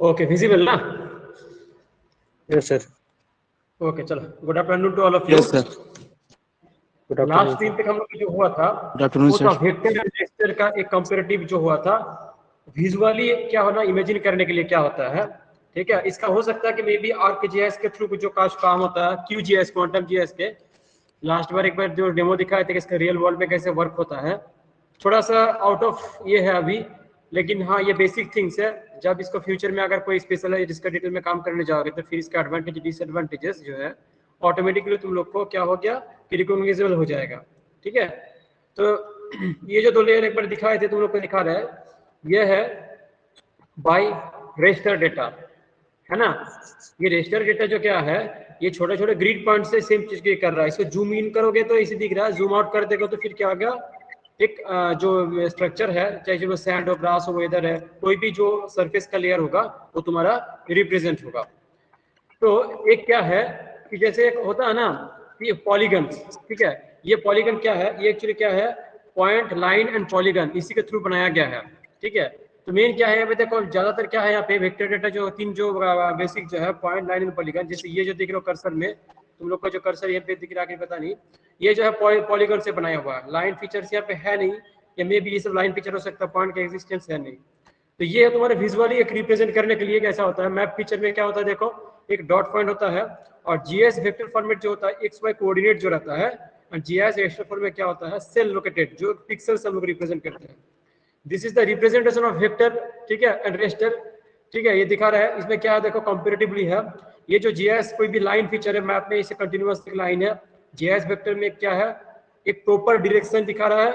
Okay, visible ना? Yes sir. Okay, चलो, good afternoon to all of you. Yes sir, good afternoon last दिन तक हम लोग जो हुआ था गुड आफ्टरनून वो था सर। वेक्टर एंड रेस्टर का एक कंपैरेटिव जो हुआ था, विजुअली क्या होना, इमेजिन करने के लिए क्या होता है, ठीक है। इसका हो सकता है कि मे बी आर्कजीआईएस के थ्रू जो काम होता है, क्यूजीआईएस, क्वांटम जीआईएस के लास्ट बार एक बार जो डेमो दिखाए थे कि इसका रियल वर्ल्ड में कैसे वर्क होता है, थोड़ा सा आउट ऑफ ये है अभी, लेकिन हाँ ये बेसिक थिंग्स है। जब इसको फ्यूचर में अगर कोई स्पेशल है जिसका डिटेल में काम करने जाओगे तो फिर इसका एडवांटेज डिसएडवांटेजेस जो है ऑटोमेटिकली तुम लोग को क्या हो गया कि रिकॉग्नाइजेबल हो जाएगा, ठीक है। तो ये जो दो लेयर एक बार दिखाए थे तुम लोग को दिखा रहा है, ये है बाय रेस्टर डेटा, है ना। ये रेस्टर डेटा जो क्या है, ये छोटे छोटे ग्रिड पॉइंट से सेम चीज के कर रहा है। इसको जूम इन करोगे तो इसे दिख रहा है, जूम आउट कर देगा तो फिर क्या हो गया, एक जो स्ट्रक्चर है, चाहे वो सैंड हो, ग्रास हो, वेदर है, कोई भी जो सरफेस का लेयर होगा वो तुम्हारा रिप्रेजेंट होगा। तो एक क्या है कि जैसे एक होता है ना ये पॉलीगन, ठीक है, ये पॉलीगन क्या है, ये एक्चुअली क्या है, पॉइंट, लाइन एंड पॉलीगन, इसी के थ्रू बनाया गया है, ठीक है। तो मेन क्या है, देखो ज्यादातर क्या है यहाँ पे वेक्टर डेटा जो तीन जो बेसिक जो है, पॉइंट, लाइन एंड पॉलीगन, जैसे ये जो दिख रहा है कर्सर में, तुम लोग का जो कर्सर यहाँ पे दिख रहा है पता नहीं, ये जो है पॉलीगन से बनाया हुआ है। लाइन फीचर्स यहाँ पे है नहीं, या मे बी ये सब लाइन फीचर हो सकता है, पॉइंट का एग्जिस्टेंस है नहीं। तो ये है तुम्हारे विजुअली एक रिप्रेजेंट करने के लिए कैसा होता है, मैप फीचर में क्या होता है, देखो एक डॉट पॉइंट होता है, और जीएस वेक्टर फॉर्मेट जो होता है एक्स वाई कोऑर्डिनेट जो रहता है, और जीएस वेक्टर फॉर्मेट में क्या होता है, सेल लोकेटेड, जो पिक्सेल्स हम लोग रिप्रेजेंट करते हैं। This is the representation of vector, ठीक है, एंड रेस्टर, ठीक है। ये दिखा रहा है, इसमें क्या है देखो कंपैरेटिवली है, ये जो जीएस कोई भी लाइन फीचर है मैप में, इसे कंटिन्यूअस लाइन है, जीएस वेक्टर में क्या है, एक प्रॉपर डायरेक्शन दिखा रहा है,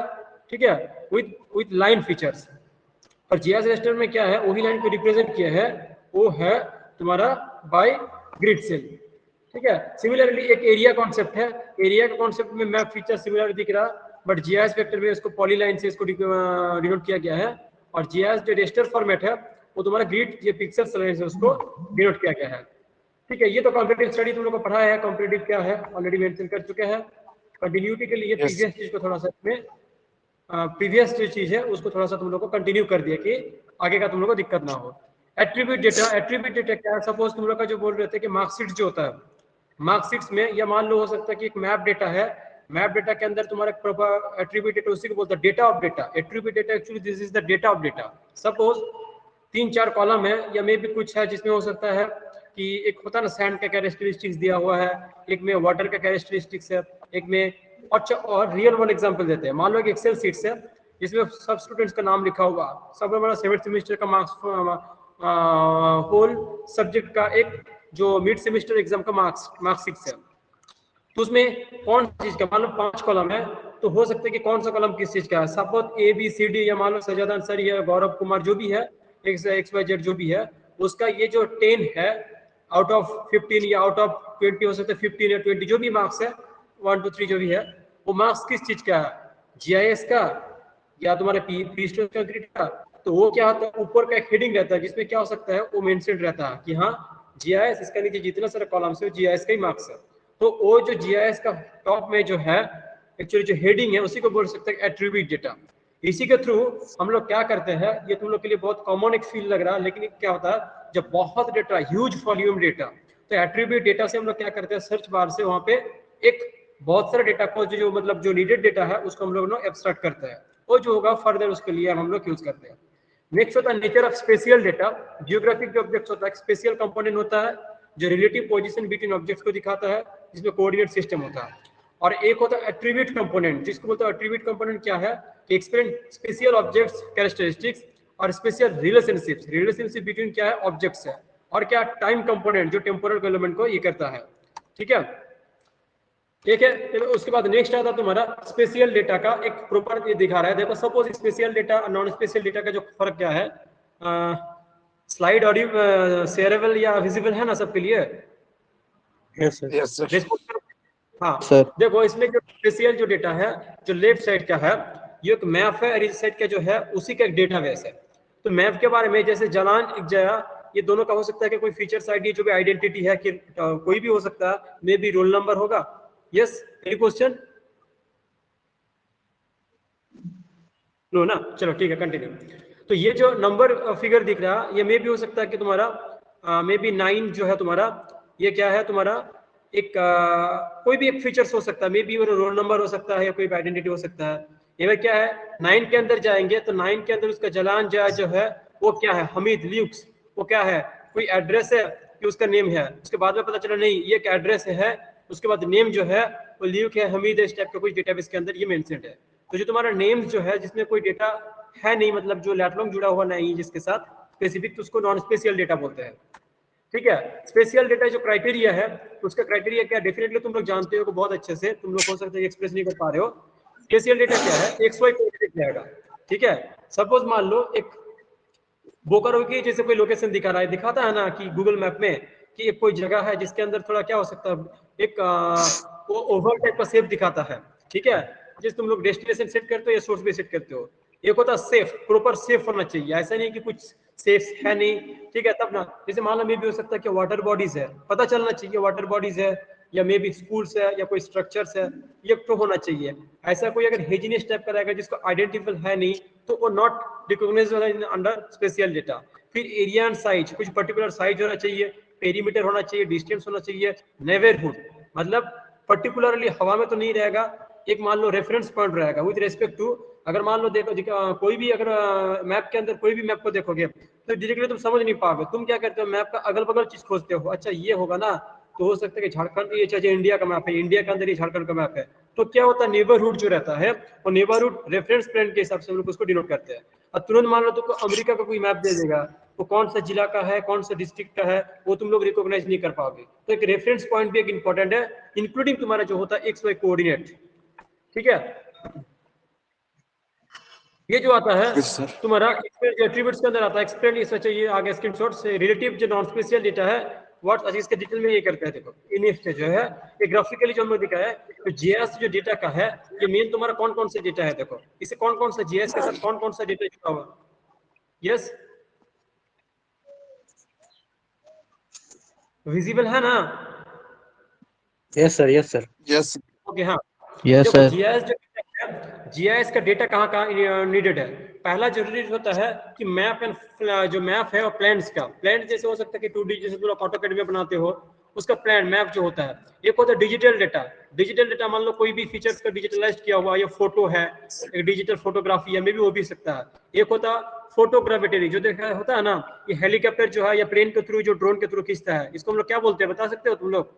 ठीक है, विद लाइन फीचर्स। और जीएस रेस्टर में क्या है, वही लाइन को रिप्रेजेंट किया है, वो है तुम्हारा बाय ग्रिड सेल, ठीक है। सिमिलरली एक एरिया कॉन्सेप्ट है, एरिया के कॉन्सेप्ट में मैप फीचर सिमिलर दिख रहा, बट जीआईएस वेक्टर में इसको पॉलीलाइन से इसको डिनोट किया गया है, और जीआईएस जो रेस्टर फॉर्मेट है वो तुम्हारा ग्रिड ये पिक्सेल्स लाइन से उसको डिनोट किया गया है, ठीक है। ये तो कॉम्पिटिटिव स्टडी तुम लोग को पढ़ा है, कॉम्पिटिटिव क्या है ऑलरेडी मेंशन कर चुके हैं। कंटिन्यूटी के लिए प्रीवियस चीज को थोड़ा सा इसमें प्रीवियस जो चीज है उसको थोड़ा सा तुम लोग को कंटिन्यू कर दिया कि आगे का तुम लोग को दिक्कत ना हो। एट्रीब्यूट डेटा, एट्रीब्यूट डेटा क्या है, सपोज तुम लोग का जो बोल रहे थे कि मार्कशीट जो होता है, मार्कशीट्स में या मान लो हो सकता है कि एक मैप डेटा है, मैप डेटा के अंदर तुम्हारा एट्रीब्यूट डेटा उसी को बोलता है data of data. Attribute data actually this is the data of data. Suppose 3-4 column है, या मे भी कुछ है जिसमें हो सकता है कि एक होता है ना सैंड का कैरेक्टरिस्टिक्स दिया हुआ है, एक में वाटर का कैरेक्टरिस्टिक्स है, एक में और रियल वर्ल्ड एग्जांपल देते हैं। मान लो एक एक्सेल शीट्स है जिसमें सब स्टूडेंट्स का नाम लिखा हुआ, सब हमारा 7th सेमेस्टर का मार्क्स, होल सब्जेक्ट का एक जो मिड सेमेस्टर एग्जाम का मार्क्सिट्स है, तो उसमें कौन चीज का, मान लो 5 कॉलम है, तो हो सकता है कि कौन सा कॉलम किस चीज का है, suppose A B C D, या मान लो सजाद अंसारी है, गौरव कुमार, जो भी है, एक्स वाई जेड जो भी है, उसका ये जो 10 है आउट ऑफ 15 या आउट ऑफ 20 हो सकता है, 15 या 20 जो भी मार्क्स है, 1 2 3 जो भी है, वो मार्क्स किस चीज का है, जीआईएस का या तुम्हारे पी स्टोर का ग्रिड का। तो वो क्या होता है, ऊपर का एक हेडिंग रहता है जिसमें क्या हो सकता है, वो मेंशन रहता है कि हाँ जीआईएस, इसका नीचे जितना सारा कॉलम्स है जीआईएस का ही मार्क्स है। तो वो जो जीआईएस का टॉप में जो है एक्चुअली जो हेडिंग है उसी को बोल सकते हैं एट्रीब्यूट डेटा। इसी के थ्रू हम लोग क्या करते हैं, ये तुम लोग के लिए बहुत कॉमन एक फील लग रहा है, लेकिन क्या होता है जब बहुत डेटा, ह्यूज वॉल्यूम डेटा, तो एट्रीब्यूट डेटा से हम लोग क्या करते हैं, सर्च बार से वहां पे एक बहुत सारे डेटा को जो मतलब जो नीडेड डेटा है उसको हम लोग एब्स्ट्रैक्ट करते हैं, और जो होगा फर्दर उसके लिए हम लोग यूज करते हैं। नेक्स्ट होता है nature of spatial data. Geographic जो ऑब्जेक्ट होता है, स्पेशियल कंपोनेंट होता है जो रिलेटिव पोजीशन बिटवीन ऑब्जेक्ट्स को दिखाता है, जिसमें कोऑर्डिनेट सिस्टम होता है। और एक होता है एट्रीब्यूट कंपोनेंट, जिसको बोलते हैं एट्रीब्यूट कंपोनेंट क्या है, एक्सप्लेन स्पेशल ऑब्जेक्ट्स कैरेक्टरिस्टिक्स और स्पेशल रिलेशनशिप बिटवीन क्या है, ऑब्जेक्ट्स है। और क्या टाइम कंपोनेंट जो टेम्पोरल एलिमेंट को ये करता है, ठीक है, ठीक है। उसके बाद नेक्स्ट आता है तुम्हारा स्पेशियल डेटा का एक प्रॉपर ये दिखा रहा है। देखो सपोज स्पेशियल डेटा और नॉन स्पेशियल डेटा का जो फर्क क्या है, स्लाइड ऑडियो शेयरेबल या विजिबल है ना सबके लिए? Yes sir. हाँ सर देखो इसमें जो स्पेशियल जो डेटा है, जो लेफ्ट साइड का है, ये एक मैप है, और इस साइड का जो है उसी का एक डेटाबेस है। तो मैप के बारे में जैसे जलान जया, ये दोनों का हो सकता है कि कोई फीचर्स आईडी जो भी आइडेंटिटी है कि कोई भी हो सकता है, मे बी रोल नंबर होगा, यस एनी क्वेश्चन? नो ना, चलो ठीक है, कंटिन्यू। तो ये जो नंबर फिगर दिख रहा है, ये मे भी हो सकता है कि तुम्हारा मे बी 9 जो है तुम्हारा, ये क्या है तुम्हारा, एक कोई भी एक फीचर्स हो सकता है, मे बी रोल नंबर हो सकता है या कोई आइडेंटिटी हो सकता है। ये क्या है, 9 के अंदर जाएंगे तो 9 के अंदर उसका जलान जो है वो क्या है, हमीद ल्यूक्स, वो क्या है, कोई एड्रेस है कि उसका नेम है। उसके बाद में पता चला नहीं ये एक एड्रेस है, उसके बाद नेम जो है वो ल्यूक है, हमीद है, इस टाइप का कुछ डेटाबेस के अंदर ये मेंशन्ड है। तो जो तुम्हारा नेम्स जो है जिसमें कोई डेटा है नहीं, मतलब जो लैटलॉन्ग जुड़ा हुआ नहीं जिसके साथ स्पेसिफिक, तो उसको नॉन स्पेशियल डेटा बोलते हैं। ठीक है, स्पेशियल डेटा जो क्राइटेरिया है, उसका क्राइटेरिया क्या, डेफिनेटली तुम लोग जानते हो बहुत अच्छे से, तुम लोग हो सकता है एक्सप्रेस नहीं कर पा रहे हो। स्पेशियल डेटा क्या है, XY कोऑर्डिनेट रहेगा। ठीक है, सपोज मान लो एक बोकारो की जैसे कोई लोकेशन दिखा रहा है, दिखाता है ना कि गूगल मैप में कि एक कोई जगह है जिसके अंदर थोड़ा क्या हो सकता है, एक वो ओवल टाइप का शेप दिखाता है। ठीक है, जिस तुम लोग डेस्टिनेशन सेट करते हो या सोर्स भी सेट करते हो, एक होता है सेफ, प्रॉपर सेफ होना चाहिए, ऐसा नहीं कि कुछ सेफ है नहीं। ठीक है, तब ना, जैसे मान लो मे भी हो सकता है कि वाटर बॉडीज है, पता चलना चाहिए वाटर बॉडीज है, या मे बी स्कूल्स है या कोई स्ट्रक्चर्स है, ये तो होना चाहिए। ऐसा कोई अगर हेजीनेस टाइप का रहेगा जिसको आइडेंटिफाई है नहीं, तो वो not recognized under spatial data. फिर एरिया एंड साइज, कुछ पर्टिकुलर साइज होना चाहिए, पेरीमीटर होना चाहिए, डिस्टेंस होना चाहिए, नेबरहुड, मतलब पर्टिकुलरली हवा में तो नहीं रहेगा, एक मान लो रेफरेंस पॉइंट रहेगा विद रेस्पेक्ट टू, अगर मान लो देखो कोई भी अगर मैप के अंदर कोई भी मैप को देखोगे तो डायरेक्टली तुम समझ नहीं पाओगे, तुम क्या करते हो, मैप का अगल बगल चीज खोजते हो, अच्छा ये होगा ना, तो हो सकता है कि झारखंड, ये चाहे इंडिया का मैप है, इंडिया के अंदर ये झारखंड का मैप है, तो क्या होता है, नेबरहुड जो रहता है वो नेबरहुड रेफरेंस पॉइंट के हिसाब से हम लोग उसको डिनोट करते हैं। अब तुरंत मान लो तुमको अमेरिका का कोई मैप दे देगा, वो कौन सा जिला का है, कौन सा डिस्ट्रिक्ट का है, वो तुम लोग रिकॉग्नाइज नहीं कर पाओगे। तो एक रेफरेंस पॉइंट भी एक इंपॉर्टेंट है, इंक्लूडिंग तुम्हारा जो होता है XY कोऑर्डिनेट। ठीक है, ये जो आता है तुम्हारा एट्रीब्यूट्स के अंदर आता है, एक्सप्लेन इसमें चाहिए आगे स्क्रीनशॉट से, रिलेटिव जो नॉन स्पेशियल डेटा है व्हाट, अच्छा इसके डिटेल में ये करते हैं। देखो इनिफ जो है ये ग्राफिकली जो हमने दिखाया है, तो जीएस जो डेटा का है, ये मेन तुम्हारा कौन कौन से डेटा है, देखो इसे कौन कौन सा जीएस के साथ कौन कौन सा डेटा जुड़ा हुआ। यस, विजिबल है ना? Yes sir, yes sir, yes okay, हाँ, यस देखो सर। जीआईएस जो जीआईएस का डेटा कहाँ कहाँ नीडेड है। पहला जरूरी होता है कि मैप एंड जो मैप है और प्लान्स का, प्लान जैसे हो सकता है कि 2D जैसे तुम ऑटोकैड में बनाते हो, उसका प्लान मैप जो होता है। एक होता है डिजिटल डेटा, डिजिटल डेटा मान लो कोई भी फीचर्स का डिजिटलाइज किया हुआ, या फोटो है, एक डिजिटल फोटोग्राफी है, मे भी वो भी सकता है। एक होता फोटोग्रामेटरी, जो देखा होता है ना, ये हेलीकॉप्टर जो है या प्लेन के थ्रू जो ड्रोन के थ्रू खींचता है, इसको हम लोग क्या बोलते हैं, बता सकते हो तुम लोग?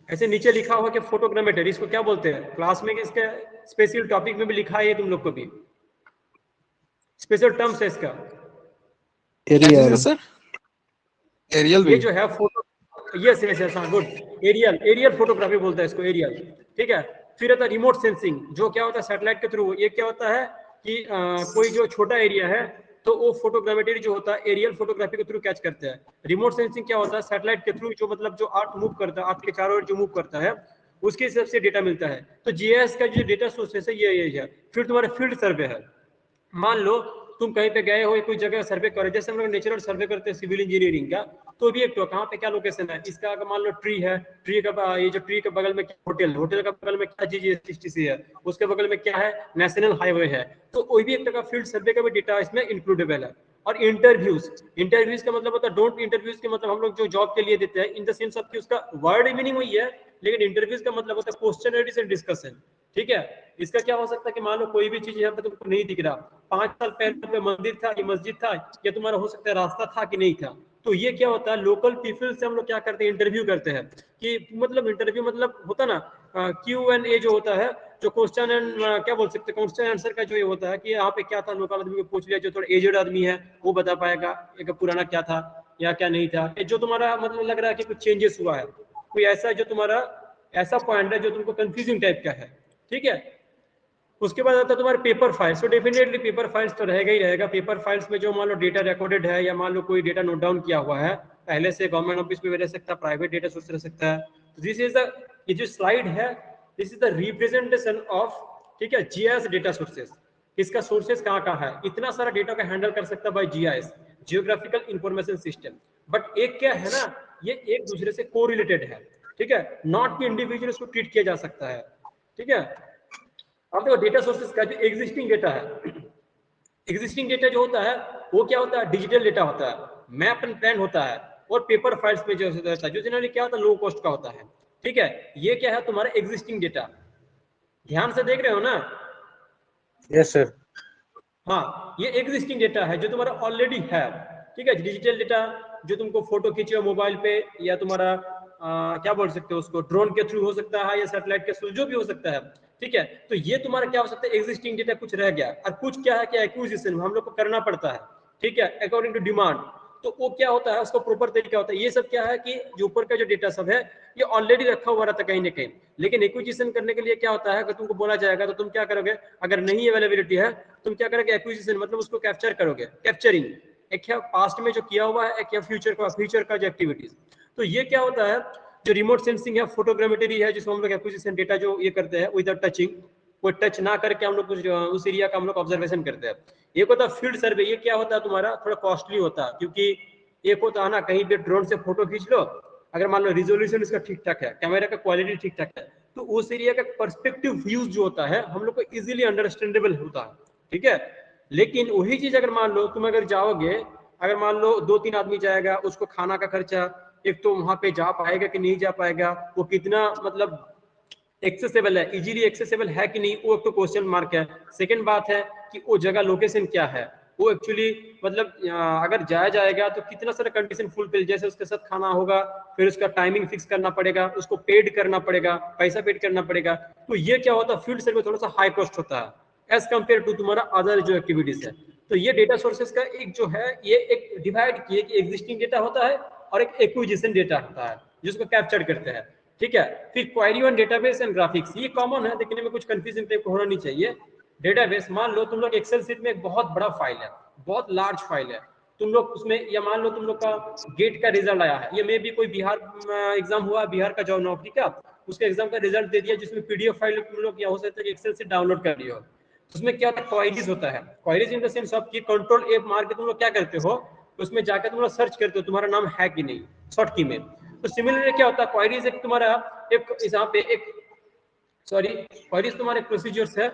ऐसे नीचे लिखा हुआ कि फोटोग्रामेटरी, इसको क्या बोलते हैं क्लास में, इसके स्पेशल टॉपिक में भी लिखा है तुम लोग को भी, स्पेशल टर्म्स है इसका। एरियल सर, एरियल ये भी जो है फोटो, यस यस यस, हाँ गुड, एरियल, एरियल फोटोग्राफी बोलता है इसको, एरियल। ठीक है, फिर आता है रिमोट सेंसिंग, जो क्या होता है सैटेलाइट के थ्रू, ये क्या होता है कि कोई जो छोटा एरिया है तो वो फोटोग्रामेटरी जो होता है एरियल फोटोग्राफी के थ्रू कैच करते हैं। रिमोट सेंसिंग क्या होता है, सैटेलाइट के थ्रू जो मतलब जो अर्थ मूव करता है, अर्थ के चारों ओर जो मूव करता है, उसके हिसाब से डेटा मिलता है। तो जीएस का जो डेटा सोर्सेस है ये है। फिर तुम्हारा फील्ड सर्वे है, मान लो तुम कहीं पे गए हो, कोई जगह सर्वे करो, जैसे हम लोग नेचुरल सर्वे करते हैं सिविल इंजीनियरिंग का, तो भी एक तो कहाँ पे क्या लोकेशन है इसका, अगर मान लो ट्री है, ट्री का ये जो ट्री के बगल में होटल, होटल का बगल में क्या GSTC है, उसके बगल में क्या है, नेशनल हाईवे है, तो वही भी एक तरह का फील्ड सर्वे का भी डेटा इसमें इंक्लूडेबल है। और इंटरव्यूज, इंटरव्यूज का मतलब होता है डोंट इंटरव्यूज के मतलब हम लोग जो जॉब के लिए देते हैं, इन द सेंस ऑफ कि उसका वर्ड मीनिंग वही है, लेकिन इंटरव्यूज का मतलब होता है क्वेश्चन एंड डिस्कशन। ठीक है, इसका क्या हो सकता है कि मान लो कोई भी चीज यहाँ पे तुमको नहीं दिख रहा, 5 साल पहले मंदिर था, ये मस्जिद था, या तुम्हारा हो सकता है रास्ता था कि नहीं था, तो ये क्या होता है, लोकल पीपल से हम लोग क्या करते हैं, इंटरव्यू करते हैं। कि मतलब इंटरव्यू मतलब होता ना Q&A जो होता है, जो क्वेश्चन एंड क्या बोल सकते हैं, क्वेश्चन आंसर का जो ये होता है कि यहाँ पे क्या था, लोकल आदमी को पूछ लिया, जो थोड़ा एजेड आदमी है वो बता पाएगा एक पुराना क्या था या क्या नहीं था, जो तुम्हारा मतलब लग रहा है कि कुछ चेंजेस हुआ है, कोई ऐसा जो तुम्हारा ऐसा पॉइंट है जो तुमको कंफ्यूजिंग टाइप का है। ठीक है, उसके बाद आता है तुम्हारे पेपर फाइल्स, तो डेफिनेटली पेपर फाइल्स तो रहेगा ही रहेगा। पेपर फाइल्स में जो मान लो डेटा रिकॉर्डेड है, या मान लो कोई डेटा नोट डाउन किया हुआ है पहले से, गवर्नमेंट ऑफिस में भी रह सकता है, प्राइवेट डेटा सोर्स रह सकता है। दिस इज द, ये जो स्लाइड है, this is the representation of, ठीक है, जीआईएस डेटा सोर्सेस। इसका सोर्सेस कहाँ कहाँ है, इतना सारा डेटा का हैंडल कर सकता है by GIS, geographical information system. But एक क्या है ना, ये एक दूसरे से कोरिलेटेड है। ठीक है, नॉट कि इंडिविजुअल उसको ट्रीट किया जा सकता है। ठीक है, अब देखो डेटा सोर्सेस का जो एग्जिस्टिंग डेटा है, एग्जिस्टिंग डेटा जो होता है वो क्या होता है, डिजिटल डेटा होता है, मैप एंड प्लान होता है, और पेपर फाइल्स में जो रहता है, जो जनरली क्या होता है, लो कॉस्ट का होता है। ठीक है, ये क्या है तुम्हारा एग्जिस्टिंग डेटा, ध्यान से देख रहे हो ना? Yes sir. हाँ, ये एग्जिस्टिंग डेटा है जो तुम्हारा ऑलरेडी है। ठीक है, डिजिटल डेटा जो तुमको फोटो खींचे हो मोबाइल पे, या तुम्हारा क्या बोल सकते हो उसको, ड्रोन के थ्रू हो सकता है, या सैटेलाइट के थ्रू, जो भी हो सकता है। ठीक है, तो ये तुम्हारा क्या हो सकता है, एग्जिस्टिंग डेटा कुछ रह गया, और कुछ क्या है कि एक्विजिशन हम लोग को करना पड़ता है। ठीक है, अकॉर्डिंग टू डिमांड, तो वो क्या होता है, उसको प्रॉपर तरीका होता है। ये सब क्या है कि जो ऊपर का जो डेटा सब है ये ऑलरेडी रखा हुआ रहता है कहीं ना कहीं, लेकिन एक्विजिशन करने के लिए क्या होता है, अगर तुमको बोला जाएगा तो तुम क्या करोगे, अगर नहीं अवेलेबिलिटी है तुम क्या करोगे, एक्विजिशन मतलब उसको कैप्चर करोगे, कैप्चरिंग, एक क्या पास्ट में जो किया हुआ है, एक या फ्यूचर का जो एक्टिविटीज। तो ये क्या होता है, जो रिमोट सेंसिंग है, फोटोग्रामेट्री है, जिसको हम लोग एक्विजिशन डेटा जो ये करते हैं विदाउट टचिंग, कोई टच ना करके हम लोग उस एरिया का हम लोग ऑब्जर्वेशन करते हैं। एक होता है फील्ड सर्वे, ये क्या होता है तुम्हारा थोड़ा कॉस्टली होता है, क्योंकि एक होता है ना, कहीं पे ड्रोन से फोटो खींच लो, अगर मान लो रिजोल्यूशन इसका ठीक ठाक है, कैमरा का क्वालिटी ठीक ठाक है, तो उस एरिया का पर्सपेक्टिव व्यूज जो होता है हम लोग को इजीली अंडरस्टैंडेबल होता है। ठीक है, लेकिन वही चीज अगर मान लो तुम अगर जाओगे, अगर मान लो 2-3 आदमी जाएगा, उसको खाना का खर्चा, एक तो वहां पे जा पाएगा कि नहीं जा पाएगा, वो कितना मतलब एक्सेसिबल है, इजीली एक्सेसिबल है कि नहीं, वो एक तो क्वेश्चन मार्क है। सेकंड बात है कि वो जगह लोकेशन क्या है, वो एक्चुअली मतलब अगर जाया जाएगा तो कितना सारा कंडीशन फुलफिल, जैसे उसके साथ खाना होगा, फिर उसका टाइमिंग फिक्स करना पड़ेगा, उसको पेड करना पड़ेगा, पैसा पेड करना पड़ेगा। तो ये क्या होता है, फील्ड सर्वे थोड़ा सा हाई कॉस्ट होता है एज कम्पेयर टू तुम्हारा अदर जो एक्टिविटीज है। तो ये डेटा सोर्सेज का एक जो है, ये एक डिवाइड किए कि एग्जिस्टिंग डेटा होता है और एक एक्विजिशन डेटा होता है जिसको कैप्चर करते हैं। ठीक है, फिर query on database and graphics, ये कॉमन है, देखने में कुछ कंफ्यूजन टाइप होना नहीं चाहिए। डेटाबेस, मान लो तुम लोग एक्सेल शीट में एक बहुत बड़ा फाइल है, बहुत लार्ज फाइल है, तुम लोग उसमें, या मान लो तुम लोग का गेट का रिजल्ट आया है, ये मे भी कोई बिहार एग्जाम हुआ, बिहार का जॉब नौकरी का, उसके एग्जाम का रिजल्ट दे दिया, जिसमें पीडीएफ फाइल तुम लोग, या हो सकता है एक्सेल से डाउनलोड कर लियो। उसमें क्या होता है, क्वेरीज होता है, queries in the sense of कि कंट्रोल एफ मार के तुम लोग क्या करते हो, उसमें जाकर तुम लोग सर्च करते हो तुम्हारा नाम है कि नहीं शॉर्ट की में। तो सिमिलरली क्या होता है, क्वेरीज एक तुम्हारा एक यहाँ पे एक क्वेरीज तुम्हारे प्रोसीजर्स है,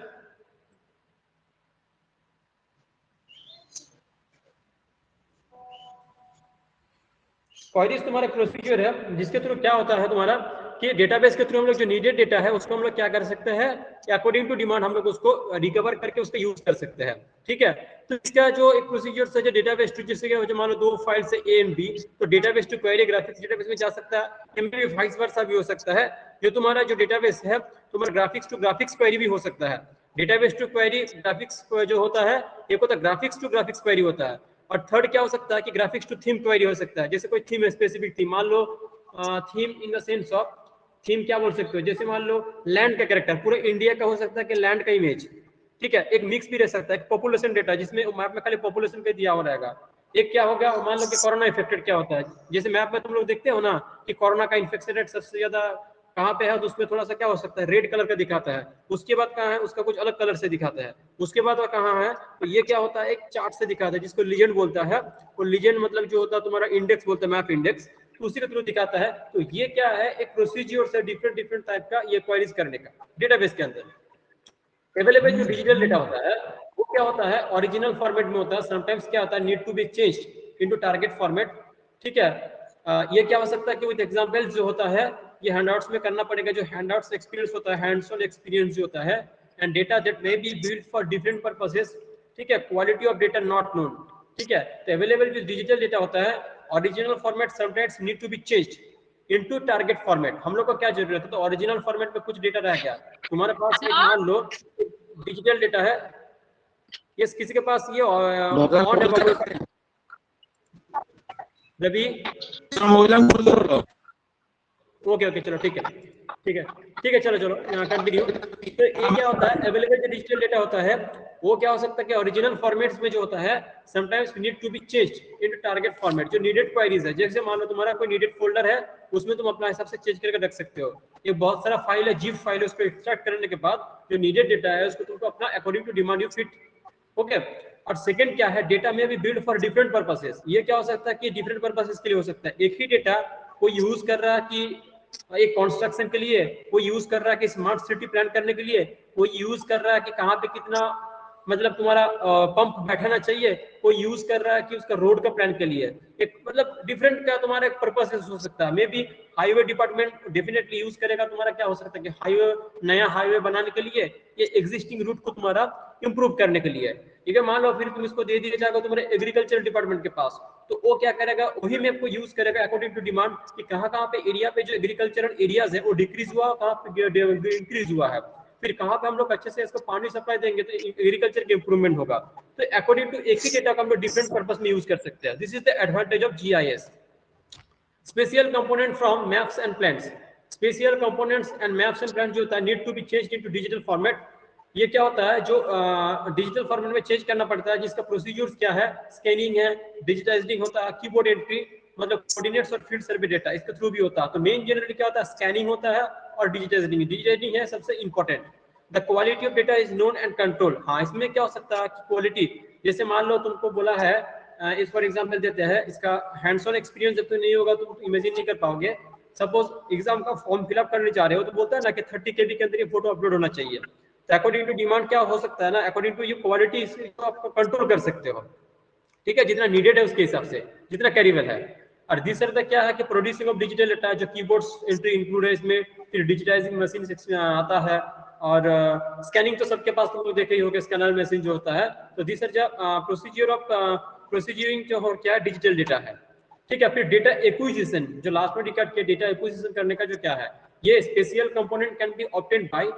क्वेरीज तुम्हारे प्रोसीजर है, जिसके थ्रू क्या होता है तुम्हारा कि डेटाबेस के थ्रू हम लोग जो नीडेड डेटा है उसको हम लोग क्या कर सकते हैं, अकॉर्डिंग टू डिमांड हम लोग उसको रिकवर करके उसका यूज कर सकते हैं। ठीक है, तो इसका जो एक प्रोसीजर है, जो डेटाबेस टू, जैसे जो मान लो 2 फाइल से ए एंड बी, तो database to query graphics database में जा सकता है, एमबी वाइस वर्सा भी हो सकता है। जो तुम्हारा जो डेटाबेस है तुम्हारा ग्राफिक्स टू ग्राफिक्स क्वेरी भी हो सकता है। डेटाबेस टू क्वेरी ग्राफिक्स जो होता है, एक होता है ग्राफिक्स टू ग्राफिक्स क्वेरी होता है, और थर्ड क्या हो सकता है कि ग्राफिक्स टू थीम क्वेरी हो सकता है। जैसे कोई थीम स्पेसिफिक थीम, मान लो theme in the sense of, theme क्या बोल सकते हो, जैसे मान लो लैंड का कैरेक्टर, पूरे इंडिया का हो सकता है कि लैंड का इमेज। ठीक है, एक मिक्स भी रह सकता है, पॉपुलेशन डेटा जिसमें मैप में खाली पॉपुलेशन पे दिया हुआ रहेगा। एक क्या हो गया, मान लो कि कोरोना इफेक्टेड क्या होता है, जैसे मैप में तुम लोग देखते हो ना कि कोरोना का इन्फेक्शन रेट सबसे ज्यादा कहाँ पे है, तो उसमें थोड़ा सा क्या हो सकता है, रेड कलर का दिखाता है। उसके बाद कहाँ है, उसका कुछ अलग कलर से दिखाता है। उसके बाद वह कहाँ है, तो ये क्या होता है, एक चार्ट से दिखाता है, जिसको लीजेंड बोलता है। वो लीजेंड मतलब जो होता है तुम्हारा इंडेक्स बोलता है, मैप इंडेक्स, तो उसी के थ्रू दिखाता है। तो ये क्या है, एक प्रोसीजर से डिफरेंट टाइप का ये क्वेरीज करने का डेटाबेस के अंदर। अवेलेबल जो डिजिटल डेटा होता है वो क्या होता है, ओरिजिनल फॉर्मेट में होता है, समटाइम्स क्या होता है, need to be changed into target format. ठीक है, ये क्या हो सकता है कि विद एग्जांपल्स जो होता है, ये हैंडआउट्स में करना पड़ेगा, जो हैंडआउट्स एक्सपीरियंस होता है, हैंड्स ऑन एक्सपीरियंस जो होता है, and data that may be build for different purposes. ठीक है, quality of data not known. ठीक है, तो अवेलेबल जो डिजिटल डेटा होता है, original format sometimes need to be changed into target format. हम लोग को क्या जरूरत है, तो ओरिजिनल फॉर्मेट में कुछ डेटा रह गया तुम्हारे पास, एक मान लो डिजिटल डेटा है, ये किसी के पास ये ऑन है रवि, ओके चलो ठीक है चलो कंटिन्यू। तो ये क्या होता है, अवेलेबल जो डिजिटल डेटा होता है वो क्या हो सकता है कि ओरिजिनल फॉर्मेट्स में जो होता है sometimes need to be changed into target format, जो नीडेड क्वेरीज है। जैसे मान लो तुम्हारा कोई नीडेड फोल्डर है, उसमें तुम अपना हिसाब से चेंज करके रख सकते हो। ये बहुत सारा फाइल है, जिप फाइल है, उसको एक्सट्रैक्ट करने के बाद जो नीडेड डेटा है उसको तुमको अपना according to demand you fit. Okay, और सेकंड क्या है, डेटा में भी बिल्ड फॉर डिफरेंट पर्पसेस। ये क्या हो सकता है कि डिफरेंट पर्पसेस के लिए हो सकता है। एक ही डेटा कोई यूज कर रहा है कि एक कंस्ट्रक्शन के लिए, कोई यूज कर रहा है कि स्मार्ट सिटी प्लान करने के लिए, कोई यूज कर रहा है कि कहाँ पे कितना मतलब तुम्हारा पंप बैठाना चाहिए, कोई यूज कर रहा है कि उसका रोड का प्लान के लिए, एक मतलब डिफरेंट का तुम्हारा एक पर्पस हो सकता है। May be highway department definitely use करेगा तुम्हारा क्या हो सकता है कि हाईवे, नया हाईवे बनाने के लिए, ये एग्जिस्टिंग रूट को तुम्हारा इंप्रूव करने के लिए। ठीक है, मान लो फिर तुम इसको दे दिया जाएगा तुम्हारे एग्रीकल्चर डिपार्टमेंट के पास, तो वो क्या करेगा, वही मैप को यूज करेगा अकॉर्डिंग टू डिमांड कि कहाँ कहाँ पे एरिया पे जो एग्रीकल्चरल एरियाज है वो डिक्रीज हुआ, कहाँ पे इंक्रीज हुआ है, फिर कहाँ पे हम लोग अच्छे से इसको पानी सप्लाई देंगे तो एग्रीकल्चर के इंप्रूवमेंट होगा। तो अकॉर्डिंग टू एक ही डेटा को हम लोग डिफरेंट पर्पस में यूज कर सकते हैं। This is the advantage of GIS. Special component from maps and plans. Special components and maps and plans जो होता है need to be changed into digital format. ये क्या होता है, जो डिजिटल फॉर्मेट में चेंज करना पड़ता है, जिसका प्रोसीजर्स क्या है, स्कैनिंग है, डिजिटाइजिंग होता है, कीबोर्ड एंट्री, मतलब कोऑर्डिनेट्स और फील्ड सर्वे डेटा इसके थ्रू भी होता है। तो मेन जनरली क्या होता है, स्कैनिंग होता है और डिजिटाइजिंग। डिजिटाइजिंग है सबसे important. The quality of data is known and control. हाँ, इसमें क्या हो सकता है कि क्वालिटी, जैसे मान लो तुमको बोला है, इस फॉर एग्जांपल देते हैं, इसका हैंड्स ऑन एक्सपीरियंस जब तो नहीं होगा तो तुम इमेजिन नहीं कर पाओगे। सपोज एग्जाम का फॉर्म फिलअप करने जा रहे हो तो बोलता है ना कि 30 KB के अंदर ये फोटो अपलोड होना चाहिए। तो अकॉर्डिंग टू डिमांड क्या हो सकता है ना, अकॉर्डिंग टू ये क्वालिटी इसको आप कंट्रोल कर सकते हो। ठीक है, जितना नीडेड है उसके हिसाब से, जितना कैरिबल है। और दूसरा तक क्या है कि प्रोड्यूसिंग ऑफ डिजिटल डेटा, जो कीबोर्ड्स एंट्री इंक्लूड है इसमें, फिर डिजिटाइजिंग मशीन आता है, और स्कैनिंग तो सबके पास तुम लोग देखे ही होंगे, स्कैनर मशीन जो होता है। तो दूसरा प्रोसीजर ऑफ प्रोसीजरिंग जो हो क्या है, डिजिटल डेटा है। ठीक है, फिर डेटा एक्विजिशन, जो लास्ट में डिकट के डेटा एक्विजिशन करने का जो क्या है, ये special component can B obtained by,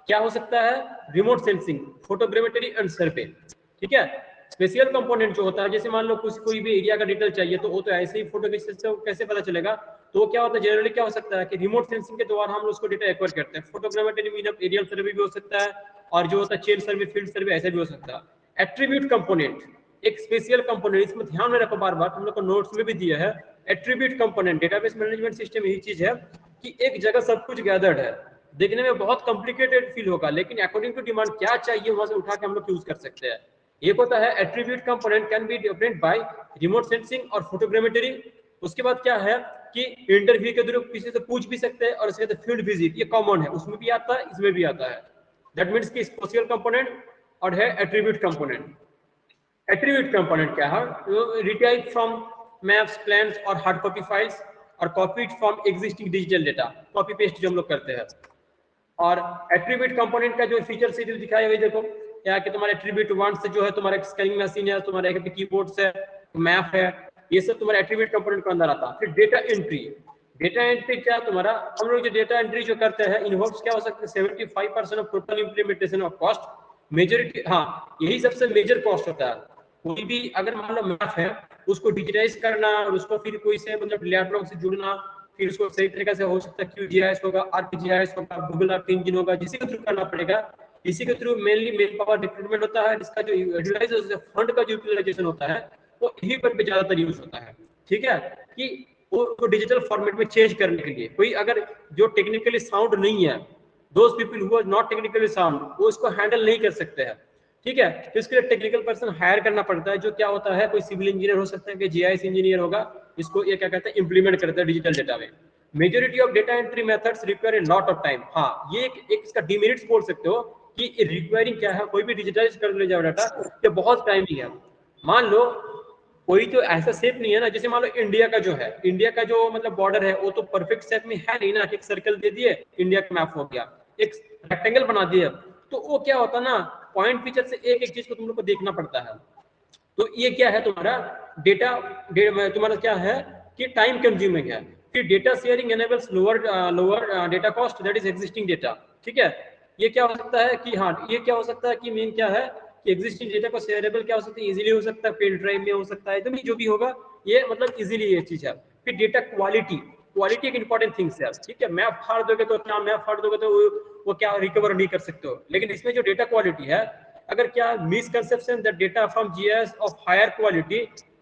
क्या हो सकता है, रिमोट सेंसिंग, फोटोग्रामेट्री एंड सर्वे। ठीक है, स्पेशल कंपोनेंट जो होता है, जैसे मान लो कुछ कोई भी एरिया का डिटेल चाहिए तो वो तो ऐसे ही फोटो खींच से कैसे पता चलेगा, तो क्या होता है जनरली क्या हो सकता है कि रिमोट सेंसिंग के द्वारा हम उसको डेटा एक्वायर करते हैं। फोटोग्रामेट्री मीन एरियल सर्वे भी हो सकता है, और जो होता है चेन सर्वे, फील्ड सर्वे, ऐसा भी हो सकता है। एट्रीब्यूट कंपोनेंट एक स्पेशल कंपोनेंट, इसमें ध्यान में रखो, बार बार तुम लोग को नोट्स में भी दिया है। Attribute component database management system यही चीज है कि एक जगह सब कुछ गैदर्ड है, देखने में बहुत कॉम्प्लिकेटेड फील होगा, लेकिन अकॉर्डिंग टू डिमांड क्या चाहिए वहां से उठा के हम लोग यूज कर सकते हैं। एक होता है attribute component can be different by remote sensing और फोटोग्रामेट्री। उसके बाद क्या है कि इंटरव्यू के थ्रू किसी से पूछ भी सकते हैं, और इसके बाद फील्ड विजिट, ये कॉमन है, उसमें भी आता है, इसमें भी आता है। दैट मीन्स कि स्पेशल कंपोनेंट और है एट्रीब्यूट कंपोनेंट। एट्रीब्यूट कंपोनेंट क्या है, रिट्राइव फ्रॉम मैप्स, प्लान्स और हार्ड कॉपी फाइल्स, और copied from existing digital data, copy paste जो हम लोग करते हैं। और एट्रीब्यूट कंपोनेंट का जो फीचर से दिखाया हुआ देखो, क्या कि तुम्हारे एट्रीब्यूट 1 से जो है तुम्हारा स्कैनिंग मशीन है, तुम्हारा कीबोर्ड से मैप है, ये सब तुम्हारा एट्रीब्यूट कंपोनेंट के अंदर आता है। फिर डेटा एंट्री, डेटा एंट्री क्या तुम्हारा, हम लोग जो डेटा एंट्री जो करते हैं इन्वॉल्व्स क्या हो सकता है, 75% of total implementation of cost, majority, हाँ यही सबसे मेजर कॉस्ट होता है। कोई भी अगर मान लो मैप है, उसको डिजिटाइज करना और उसको फिर कोई से मतलब लैपटॉप से जुड़ना, फिर उसको सही तरीके से हो सकता है QGIS होगा, ArcGIS होगा, गूगल अर्थ इंजन होगा, जिसी के थ्रू करना पड़ेगा। इसी के through mainly main power recruitment होता है, इसका जो यूटिलाइजेशन फंड का जो यूटिलाइजेशन होता है वो यही पर पे ज्यादातर यूज होता है। ठीक है, कि वो डिजिटल फॉर्मेट में चेंज करने के लिए कोई अगर जो टेक्निकली साउंड नहीं है, those people who are not technically sound, वो इसको हैंडल नहीं कर सकते हैं। ठीक है, तो इसके लिए टेक्निकल पर्सन हायर करना पड़ता है, जो क्या होता है, कोई सिविल इंजीनियर हो सकता है, कि GIS इंजीनियर होगा, इसको ये क्या कहते हैं, इंप्लीमेंट करता है डिजिटल डेटा में। Majority of data entry methods require a lot of time. हाँ, ये एक इसका डिमेरिट्स बोल सकते हो कि रिक्वायरिंग क्या है, कोई भी डिजिटाइज कर ले जाओ डाटा, ये बहुत टाइमिंग है। मान लो कोई तो ऐसा शेप नहीं है ना, जैसे मान लो इंडिया का जो है, इंडिया का जो मतलब बॉर्डर है वो तो परफेक्ट शेप में है नहीं ना, कि एक सर्कल दे दिए इंडिया का मैप हो गया, एक रेक्टेंगल बना दिया, तो वो क्या होता है ना, पॉइंट फीचर से एक एक चीज को तुम लोग को देखना पड़ता है। तो ये क्या है तुम्हारा डेटा, तुम्हारा क्या है कि टाइम कंज्यूमिंग है। फिर data sharing enables lower data cost, that is existing data. ठीक है, ये क्या हो सकता है कि, हाँ ये क्या हो सकता है कि मेन क्या है कि एग्जिस्टिंग डेटा को शेयरेबल क्या हो सकता है, इजीली हो सकता है, पेन ड्राइव में हो सकता है, एकदम जो भी होगा ये मतलब इजीली ये चीज है। फिर डेटा क्वालिटी, क्वालिटी एक इंपॉर्टेंट थिंग्स है। ठीक है, मैप फाड़ दोगे तो क्या, मैप फाड़ दोगे तो वो क्या रिकवर नहीं कर सकते हो, लेकिन इसमें जो डेटा क्वालिटी है, अगर क्या misconception that data from GIS of higher quality,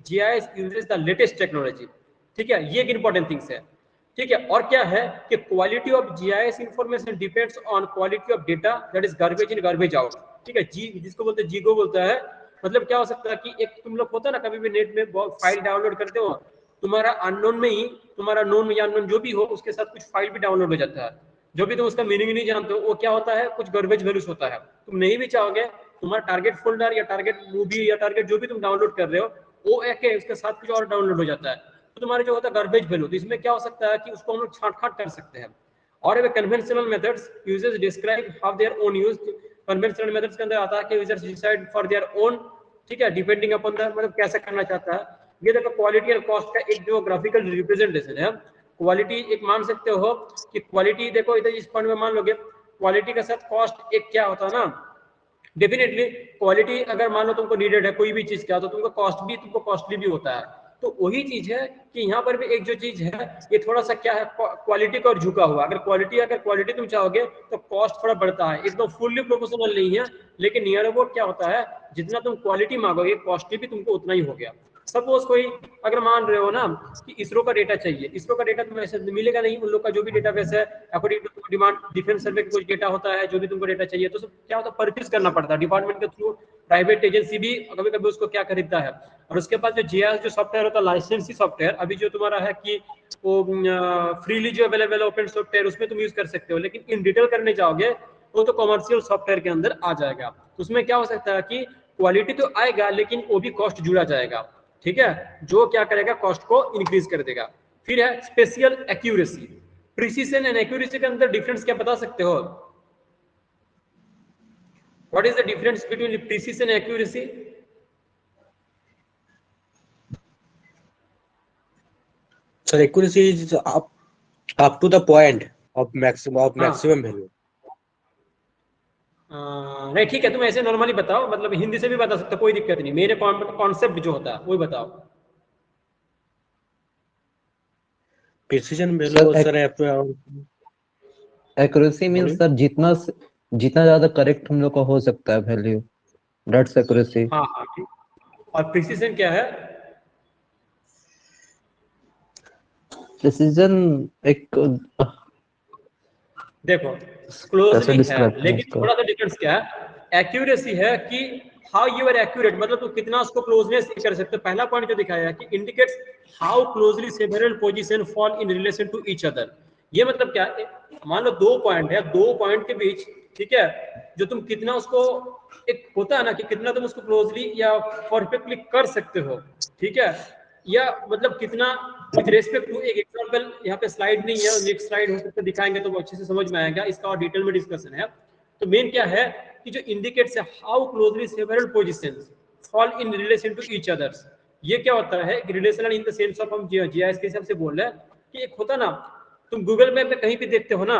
GIS uses the latest technology. ठीक है, ये एक इंपॉर्टेंट थिंग्स है। ठीक है, और क्या है कि quality of GIS information depends on quality of data, that is garbage in garbage out. ठीक है, जी जिसको बोलते हैं जीगो बोलता है, मतलब क्या हो सकता है कि एक तुम लोग होता है ना, कभी भी नेट में फाइल डाउनलोड करते हो तुम्हारा अननोन में ही, तुम्हारा नोन या अननोन जो भी हो, उसके साथ कुछ फाइल भी डाउनलोड हो जाता है, जो भी तुम उसका मीनिंग नहीं जानते हो, वो क्या होता है, कुछ गार्बेज वैल्यूज होता है, तुम नहीं भी चाहोगे, तुम्हारा टारगेट फोल्डर या टारगेट मूवी या टारगेट जो भी तुम डाउनलोड कर रहे हो, वो एक है, उसके साथ कुछ और डाउनलोड हो जाता है, तो तुम्हारे जो होता है गार्बेज वैल्यू, तो इसमें क्या हो सकता है कि उसको हम लोग छांट कर सकते हैं। और conventional methods users describe how their own use, conventional methods के अंदर आता है कि users decide for their own, ठीक है, डिपेंडिंग अपॉन द, मतलब कैसे करना चाहता है। ये देखो क्वालिटी और कॉस्ट का एक जो ग्राफिकल रिप्रेजेंटेशन है, क्वालिटी एक मान सकते हो कि क्वालिटी देखो इधर इस पॉइंट में मान लोगे, क्वालिटी के साथ कॉस्ट एक क्या होता है ना, डेफिनेटली क्वालिटी अगर मान लो तुमको नीडेड है कोई भी चीज का, तो तुमको कॉस्ट भी, तुमको कॉस्टली भी होता है। तो वही चीज है कि यहाँ पर भी एक जो चीज है, ये थोड़ा सा क्या है, क्वालिटी को और झुका हुआ, अगर क्वालिटी तुम चाहोगे तो कॉस्ट थोड़ा बढ़ता है, एकदम फुल्ली प्रोपोर्शनल नहीं है, लेकिन नियर अबाउट क्या होता है, जितना तुम क्वालिटी मांगोगे कॉस्टली भी तुमको उतना ही हो गया। सपोज कोई अगर मान रहे हो ना कि इसरो का डेटा चाहिए, इसरो का डेटा तुम्हें ऐसे मिलेगा नहीं, उन लोग का जो भी डेटाबेस है अकॉर्डिंग टू डिमांड, डिफेंस सर्वे का कुछ डेटा होता है, जो भी तुमको डेटा चाहिए, तो सब क्या होता है, परचेज करना पड़ता है डिपार्टमेंट के थ्रू, प्राइवेट एजेंसी भी कभी कभी उसको क्या खरीदता है। और उसके बाद जो जीआईएस जो सॉफ्टवेयर होता है, लाइसेंसी सॉफ्टवेयर, अभी जो तुम्हारा है कि वो फ्रीली जो अवेलेबल है ओपन सॉफ्टवेयर, उसमें तुम यूज कर सकते हो, लेकिन इन डिटेल करने जाओगे वो तो कॉमर्शियल सॉफ्टवेयर के अंदर आ जाएगा। तो उसमें क्या हो सकता है कि क्वालिटी तो आएगा, लेकिन वो भी कॉस्ट जुड़ा जाएगा, ठीक है, जो क्या करेगा, कॉस्ट को इंक्रीज कर देगा। फिर है special accuracy, precision and accuracy के अंदर डिफरेंस क्या बता सकते हो? What is the difference between precision and accuracy? Sir, accuracy is up to the point of maximum value. नहीं ठीक है, तुम ऐसे नॉर्मली बताओ, मतलब हिंदी से भी बता सकते हो, कोई दिक्कत नहीं, मेरे कॉन्सेप्ट जो होता है वही बताओ। Precision value, sir, accuracy means sir जितना जितना ज्यादा करेक्ट हम लोग का हो सकता है वैल्यू, दैट्स एक्यूरेसी। हाँ हाँ ठीक। और प्रिसीजन क्या है? प्रिसीजन एक देखो कैसे क्लोजली है, डिस्क्राइब करें लेकिन इसको? थोड़ा सा डिफरेंस क्या है, एक्यूरेसी है कि हाउ यू आर एक्यूरेट, मतलब तुम कितना उसको क्लोजनेस कर सकते हो। पहला पॉइंट जो दिखाया है कि indicates how closely several position fall in relation to each other. ये मतलब क्या है, मान लो दो पॉइंट है, दो पॉइंट के बीच, ठीक है, जो तुम कितना उसको, एक होता है ना कि कितना तुम उसको क्लोजली या परफेक्टली कर सकते हो, ठीक है, या मतलब कितना विद रेस्पेक्ट टू, एक एग्जांपल यहाँ पे स्लाइड नहीं है, नेक्स्ट स्लाइड हो सकता है दिखाएंगे तो वो अच्छे से समझ में आएगा, इसका और डिटेल में डिस्कशन है। तो मेन क्या है कि जो इंडिकेट्स है how closely several positions fall in relation to each others. ये क्या होता है कि relational in the sense of, हम जीआईएस के हिसाब से बोल रहे हैं कि एक होता ना, तुम गूगल मैप में कहीं भी देखते हो ना,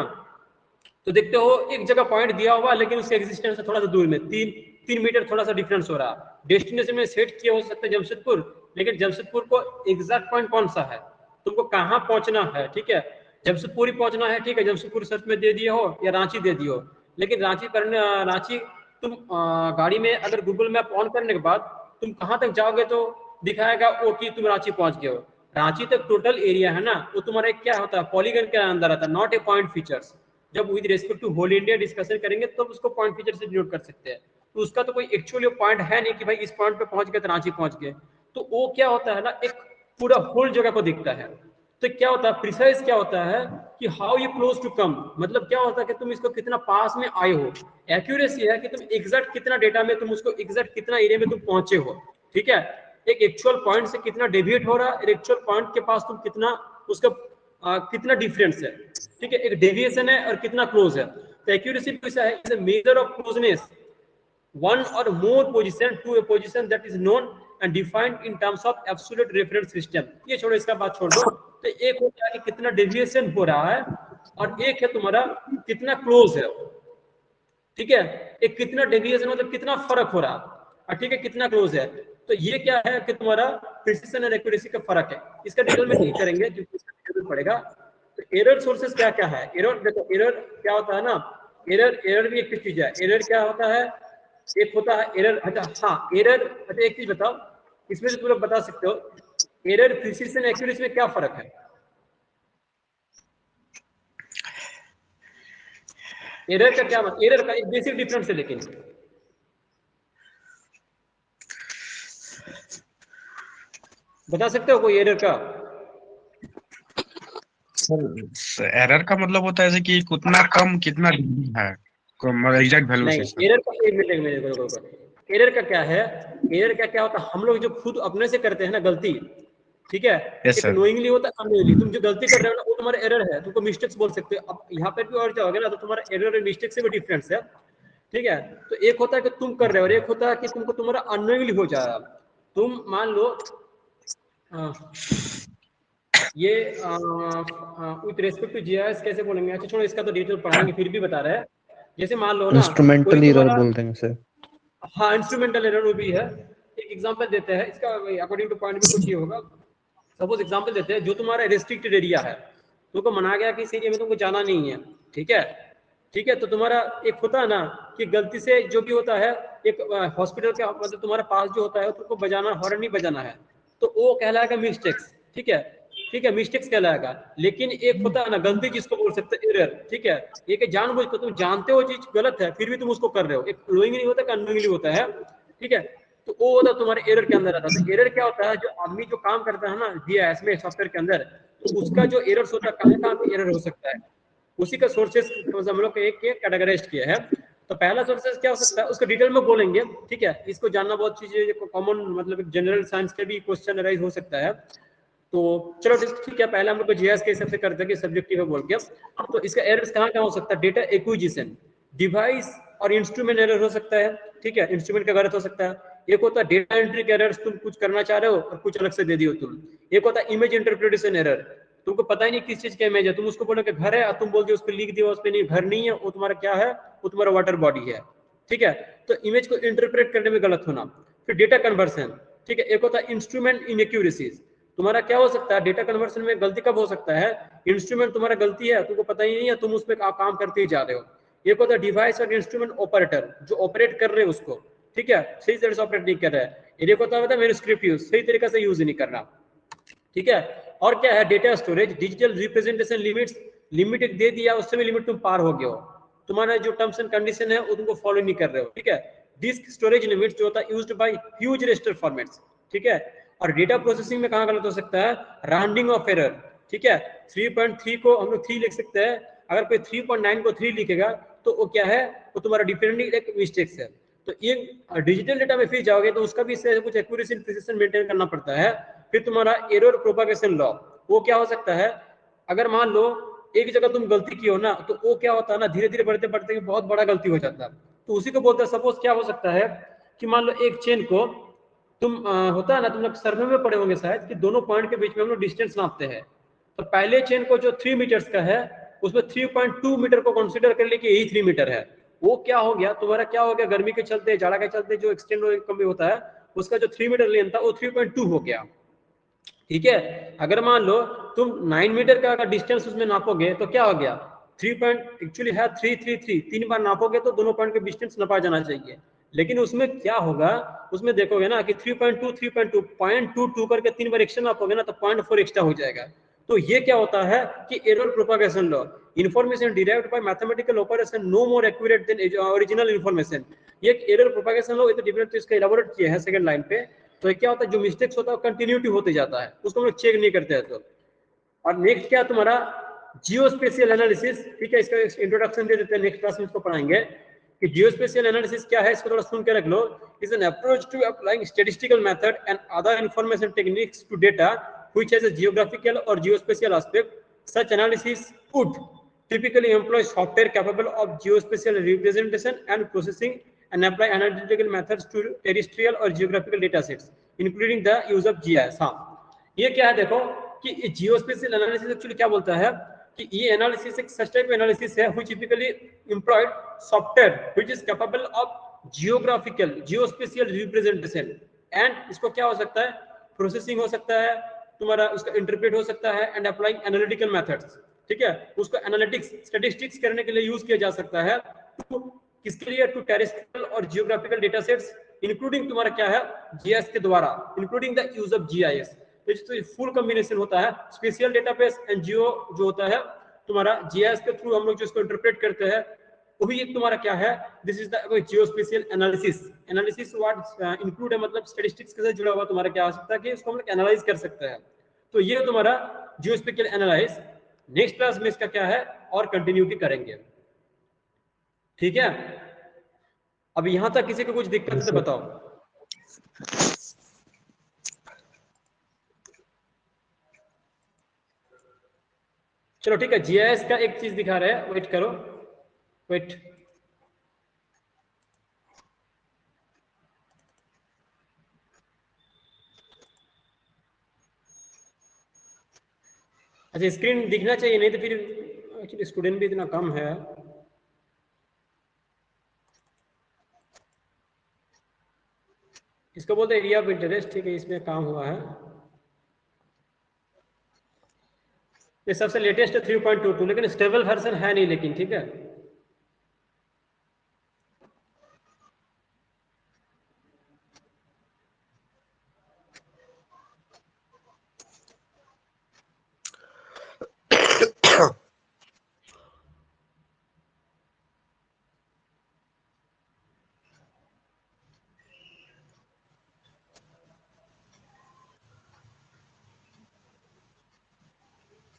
तो देखते हो एक जगह पॉइंट दिया हुआ, लेकिन उसके एग्जिस्टेंस से थोड़ा सा दूर में 3 मीटर थोड़ा सा डिफरेंस हो रहा, डेस्टिनेशन में सेट किया हो सकता है जमशेदपुर, लेकिन जमशेदपुर को एग्जैक्ट पॉइंट कौन सा है, तुमको कहाँ पहुंचना है, ठीक है, जमशेदपुर ही पहुंचना है, ठीक है, जमशेदपुर सर्च में दे दिए हो या रांची दे दिए हो, लेकिन रांची तुम गाड़ी में अगर गूगल मैप ऑन करने के बाद तुम कहाँ तक जाओगे तो दिखाएगा वो कि तुम रांची पहुंच गए हो। रांची तक टोटल एरिया है ना, वो तुम्हारा एक क्या होता है, पॉलीगन के अंदर आता है, नॉट ए पॉइंट फीचर्स। जब with respect to whole India discussion करेंगे तो उसको पॉइंट फीचर से डिनोट कर सकते हैं। तो उसका तो कोई एक्चुअली पॉइंट है नहीं कि भाई इस पॉइंट पे पहुंच गए तो रांची पहुंच गए, तो वो क्या होता है ना, एक पूरा होल जगह को दिखता है। तो क्या होता है, प्रिसाइज क्या होता है कि how you close to come, मतलब क्या होता है कि तुम इसको कितना पास में आए हो। एक्यूरेसी है कि तुम एग्जैक्ट कितना डेटा में तुम उसको एग्जैक्ट कितना एरिया में तुम पहुंचे हो, ठीक है, एक एक्चुअल पॉइंट से कितना डेविएट हो रहा है, एक्चुअल पॉइंट के पास तुम कितना उसका कितना डिफरेंस है, ठीक है, एक डेविएशन है और कितना क्लोज है। तो एक्यूरेसी भी ऐसा है, is a measure of closeness one or more position to a position that is known and defined in terms of absolute reference system। ये छोड़ो, इसका बात छोड़ दो। तो एक होता है कि कितना डेविएशन हो रहा है, और एक है तुम्हारा कितना क्लोज है, ठीक है, एक कितना डेविएशन मतलब कितना फर्क हो रहा है, ठीक है, कितना क्लोज है। तो ये क्या है कि तुम्हारा प्रिसिशन और एक्यूरेसी का फर्क है। इसका डिटेल में नहीं करेंगे क्योंकि इसका जरूरत पड़ेगा। तो एरर सोर्सेस क्या क्या है, एरर देखो, एरर क्या होता है ना, एरर भी एक चीज है। एरर क्या होता है, एक होता है एरर, अच्छा हाँ एरर, अच्छा एक चीज बताओ, इसमें से तुम लोग बता सकते हो एरर प्रिसिशन एक्यूरेसी में क्या फर्क है? एरर का क्या मतलब, एरर का एक बेसिक डिफरेंस है, लेकिन बता सकते हो कोई एरर का? सर एरर का मतलब होता है जैसे कि कितना कम कितना है एग्जैक्ट वैल्यू नहीं, से सर। एरर का एक मिनट मेरे एरर का क्या है, एरर का क्या होता है, हम लोग जो खुद अपने से करते हैं ना गलती, ठीक है, यस एक सर। नोइंगली होता है अननोइंगली, तुम जो गलती कर रहे हो ना वो तुम्हारा एरर है, तुमको मिस्टेक्स बोल सकते हो। अब यहाँ पर भी और जाओगे ना तो तुम्हारा एरर और मिस्टेक से भी डिफरेंस है, ठीक है। तो एक होता है कि तुम कर रहे हो और एक होता है कि तुमको तुम्हारा अननोइंगली हो जा रहा है। तुम मान लो ये विथ रेस्पेक्ट टू जीआईएस कैसे बोलेंगे, अच्छा छोड़ो इसका तो डिटेल पढ़ाएंगे, फिर भी बता रहे हैं। जैसे मान लो ना कोई इंस्ट्रूमेंटल एरर तुम्हारा, बोल देंगे सर। हाँ इंस्ट्रूमेंटल एरर वो भी है। एक एग्जांपल देते हैं इसका, अकॉर्डिंग टू पॉइंट भी कुछ ये होगा। सपोज एग्जांपल देते हैं, जो तुम्हारा रेस्ट्रिक्टेड एरिया है, तुमको मना गया कि इस एरिया में तुमको जाना नहीं है, ठीक है, ठीक है। तो तुम्हारा एक होता है ना कि गलती से जो भी होता है, एक हॉस्पिटल का मतलब तुम्हारे पास जो होता है तुमको बजाना, हॉर्न नहीं बजाना है, तो वो कहलाएगा मिस्टेक्स, ठीक है, ठीक है, मिस्टेक्स कहलाएगा। लेकिन एक होता है ना गलती जिसको बोल सकते हैं एरर, ठीक है, ये जानबूझ कर तुम जानते हो चीज गलत है फिर भी तुम उसको कर रहे हो, एक नोइंगली होता है, अननोइंगली होता है, ठीक है। तो वो होता तुम्हारे एरर के अंदर आता है। तो एरर क्या होता है, जो आदमी जो काम करता है ना जीआईएस में सॉफ्टवेयर के अंदर, तो उसका जो एरर होता है, कहाँ कहाँ पे एरर हो सकता है, उसी का सोर्सेस हम लोग एक कैटेगराइज किया है। तो पहला सोर्सेस क्या हो सकता है उसको डिटेल में बोलेंगे, ठीक है, इसको जानना बहुत चीजें कॉमन, मतलब जनरल साइंस के भी क्वेश्चन राइज हो सकता है। तो चलो ठीक है, पहले हम लोग जीएस के हिसाब से करते हैं कि सब्जेक्टिव है बोल के। तो इसका एरर्स कहाँ कहाँ हो सकता है, डेटा एक्विजिशन, डिवाइस और इंस्ट्रूमेंट एरर हो सकता है, ठीक है, इंस्ट्रूमेंट का गलत हो सकता है। एक होता है डेटा एंट्री का एरर्स, तुम कुछ करना चाह रहे हो और कुछ अलग से दे दियो तुम। एक होता है इमेज इंटरप्रिटेशन एरर, तुमको पता ही नहीं किस चीज का इमेज है, तुम उसको बोलो कि घर है और तुम बोल दियो उस पर लिख दियो, उस पर नहीं, घर नहीं है, वो तुम्हारा क्या है, वो तुम्हारा वाटर बॉडी है, ठीक है। तो इमेज को इंटरप्रेट करने में गलत होना। फिर डेटा कन्वर्सन, ठीक है, एक होता है इंस्ट्रूमेंट इनएक्यूरेसीज, तुम्हारा क्या हो सकता है डेटा कन्वर्सन में गलती कब हो सकता है, इंस्ट्रूमेंट तुम्हारा गलती है, तुमको पता ही नहीं है, तुम उस पर काम करते ही जा रहे हो। एक होता है डिवाइस और इंस्ट्रूमेंट ऑपरेटर, जो ऑपरेट कर रहे हैं उसको, ठीक है, सही तरह से ऑपरेट नहीं कर रहा है। एक होता है मैन्युस्क्रिप्ट यूज, सही तरीके से यूज नहीं करना, ठीक है। और क्या है data storage, digital representation limits, limit एक दे दिया उससे भी लिमिट तुम पार हो गए हो, तुम्हारा जो टर्म्स एंड कंडीशन है वो तुमको फॉलो नहीं कर रहे हो, ठीक है। डिस्क स्टोरेज लिमिट्स जो होता है used by huge register formats, ठीक है। और डेटा प्रोसेसिंग में कहाँ गलत हो सकता है, राउंडिंग ऑफ एरर, ठीक है, 3.3 को हम लोग 3 लिख सकते हैं, अगर कोई 3.9 को 3 लिखेगा तो वो क्या है, वो तुम्हारा डिफरेंटली एक मिस्टेक्स है। तो ये डिजिटल डेटा में फिर जाओगे तो उसका भी इससे कुछ एक्यूरेसी प्रिसिशन मेंटेन करना पड़ता है। फिर तुम्हारा एरर प्रोपागेशन लॉ, वो क्या हो सकता है, अगर मान लो एक जगह तुम गलती की हो ना, तो वो क्या होता है ना, धीरे धीरे बढ़ते बढ़ते बहुत बड़ा गलती हो जाता है। तो उसी को बोलते हैं, सपोज क्या हो सकता है कि मान लो एक चेन को तुम होता है ना, तुम लोग सर्वे में पढ़े होंगे शायद कि दोनों पॉइंट के बीच में हम लोग डिस्टेंस नापते हैं। तो पहले चेन को जो 3 मीटर्स का है उसमें 3.2 मीटर को कंसीडर कर ले कि यही 3 मीटर है। वो क्या हो गया तुम्हारा, क्या हो गया, गर्मी के चलते, जाड़ा के चलते जो एक्सटेंड कमी होता है, उसका जो 3 मीटर लेंथ था वो 3.2 हो गया, ठीक है। अगर मान लो तुम 9 मीटर का अगर डिस्टेंस उसमें नापोगे तो क्या हो गया, 3 पॉइंट एक्चुअली है 333, 3 बार नापोगे तो दोनों पॉइंट के डिस्टेंस नपा जाना चाहिए। लेकिन उसमें क्या होगा, उसमें देखोगे ना कि 3.2 3.2 0.22 करके 3 बार एक्स्ट्रा नापोगे ना तो 0.4 एक्स्ट्रा हो जाएगा। तो ये क्या होता है कि error propagation law, information derived by mathematical operation no more accurate than original information. ये एरर प्रोपागेशन लॉ, ये तो डिफरेंट इसका इलैबोरेट किया है सेकंड लाइन पे। तो क्या होता है, जो मिस्टेक्स होता है कंटिन्यूटी होते जाता है, उसको हम लोग चेक नहीं करते हैं। तो और नेक्स्ट क्या तुम्हारा जियो स्पेशियल एनालिसिस, ठीक है, इसका इंट्रोडक्शन दे देते हैं, नेक्स्ट क्लास में इसको पढ़ाएंगे कि जियो स्पेशियल एनालिसिस क्या है, इसको थोड़ा सुन के रख लो। Is an approach to applying statistical method and other information techniques to data which has a geographical और geospatial aspect. Such analysis would typically employ software capable of geospatial representation and processing and apply analytical methods to terrestrial or geographical data sets including the use of GIS। हाँ, ये क्या है देखो कि geospatial analysis actually क्या बोलता है कि ये एनालिसिस एक सच टाइप एनालिसिस है which typically employed software which is capable of geographical geospatial representation and इसको क्या हो सकता है, प्रोसेसिंग हो सकता है तुम्हारा, उसका इंटरप्रेट हो सकता है एंड अप्लाइंग एनालिटिकल मेथड्स, ठीक है, उसको एनालिटिक्स स्टैटिस्टिक्स करने के लिए यूज किया जा सकता है। तो किसके लिए, टू टेरेस्ट्रियल और जियोग्राफिकल डेटा सेट्स इंक्लूडिंग तुम्हारा क्या है जीआईएस के द्वारा, including the use of GIS. तो फुल कॉम्बिनेशन होता है स्पेशियल डेटाबेस एंड जियो जो होता है तुम्हारा जीआईएस के थ्रू हम लोग जो इसको इंटरप्रेट करते हैं, वही एक तुम्हारा क्या है, this is the geospatial analysis. Analysis what include है, मतलब स्टैटिस्टिक्स के साथ जुड़ा हुआ तुम्हारा क्या आ सकता है कि इसको हम लोग एनालाइज कर सकते हैं। तो ये तुम्हारा जियोस्पेशियल एनालाइज। नेक्स्ट क्लास में इसका क्या है और कंटिन्यूटी करेंगे, ठीक है। अब यहां तक किसी को कुछ दिक्कत है तो बताओ। चलो ठीक है, जीआईएस का एक चीज दिखा रहे हैं, वेट करो, वेट। अच्छा स्क्रीन दिखना चाहिए, नहीं तो फिर एक्चुअली स्टूडेंट भी इतना कम है। इसको बोलते हैं एरिया ऑफ इंटरेस्ट, ठीक है, इसमें काम हुआ है। ये सबसे लेटेस्ट है 3.22, लेकिन स्टेबल वर्जन है नहीं, लेकिन ठीक है।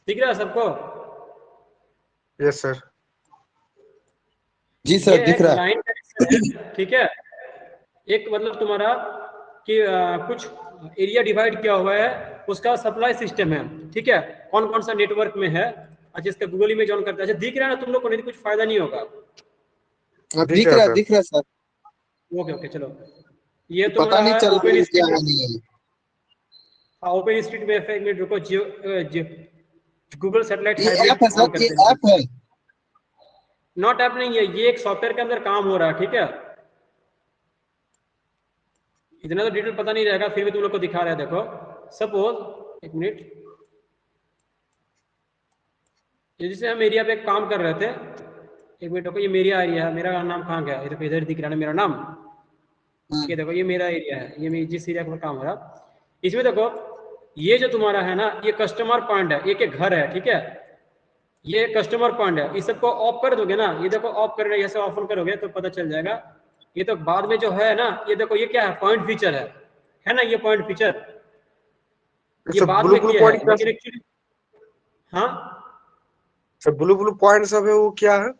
दिख रहा है सबको? Yes sir. जी ये सर दिख एक रहा है। लाइन कनेक्शन है, ठीक है। एक मतलब तुम्हारा कि कुछ एरिया डिवाइड किया हुआ है, उसका सप्लाई सिस्टम है, ठीक है, कौन कौन सा नेटवर्क में है। अच्छा इसका गूगल इमेज ऑन करता है। अच्छा दिख रहा है ना तुम लोग को? नहीं तो कुछ फायदा नहीं होगा। दिख रहा है दिख रहा है सर। ओके ओके चलो, ये पता तुम्हारा नहीं है चल ओपन रहा है क्या स्ट्रीट। नहीं है। ओपन स्ट्रीट में एक मिनट रुको, जियो गूगल सैटेलाइट ये हाइब्रिड ऐप है ऑन सर, ये करते हैं। ऐप है। नॉट ऐप नहीं है, ये एक सॉफ्टवेयर के अंदर काम हो रहा है, ठीक है। इतना तो डिटेल पता नहीं रहेगा, फिर भी तुम लोग को दिखा रहा है। देखो सपोज, एक मिनट, ये जैसे हम एरिया पे काम कर रहे थे, एक मिनट रुको, ये मेरा एरिया है, मेरा नाम कहाँ गया? ये देखो इधर दिख रहा है मेरा नाम, ये देखो ये मेरा एरिया है, ये मैं जिस एरिया पर काम हो रहा। इसमें देखो ये जो तुम्हारा है ना, ये कस्टमर पॉइंट है, एक एक घर है, ठीक है। ये कस्टमर पॉइंट है, इस सबको ऑफ कर दोगे ना, ये देखो ऑफ करना, ऐसे ऑफ ऑन करोगे तो पता चल जाएगा। ये तो बाद में जो है ना, ये देखो ये क्या है, पॉइंट फीचर है ना, ये पॉइंट फीचर ये सब बाद ब्लू में ब्लू किया है, पॉइंट लेकिन एक्चुअली हाँ। सब ब्लू ब्लू पॉइंट सब है, वो क्या है?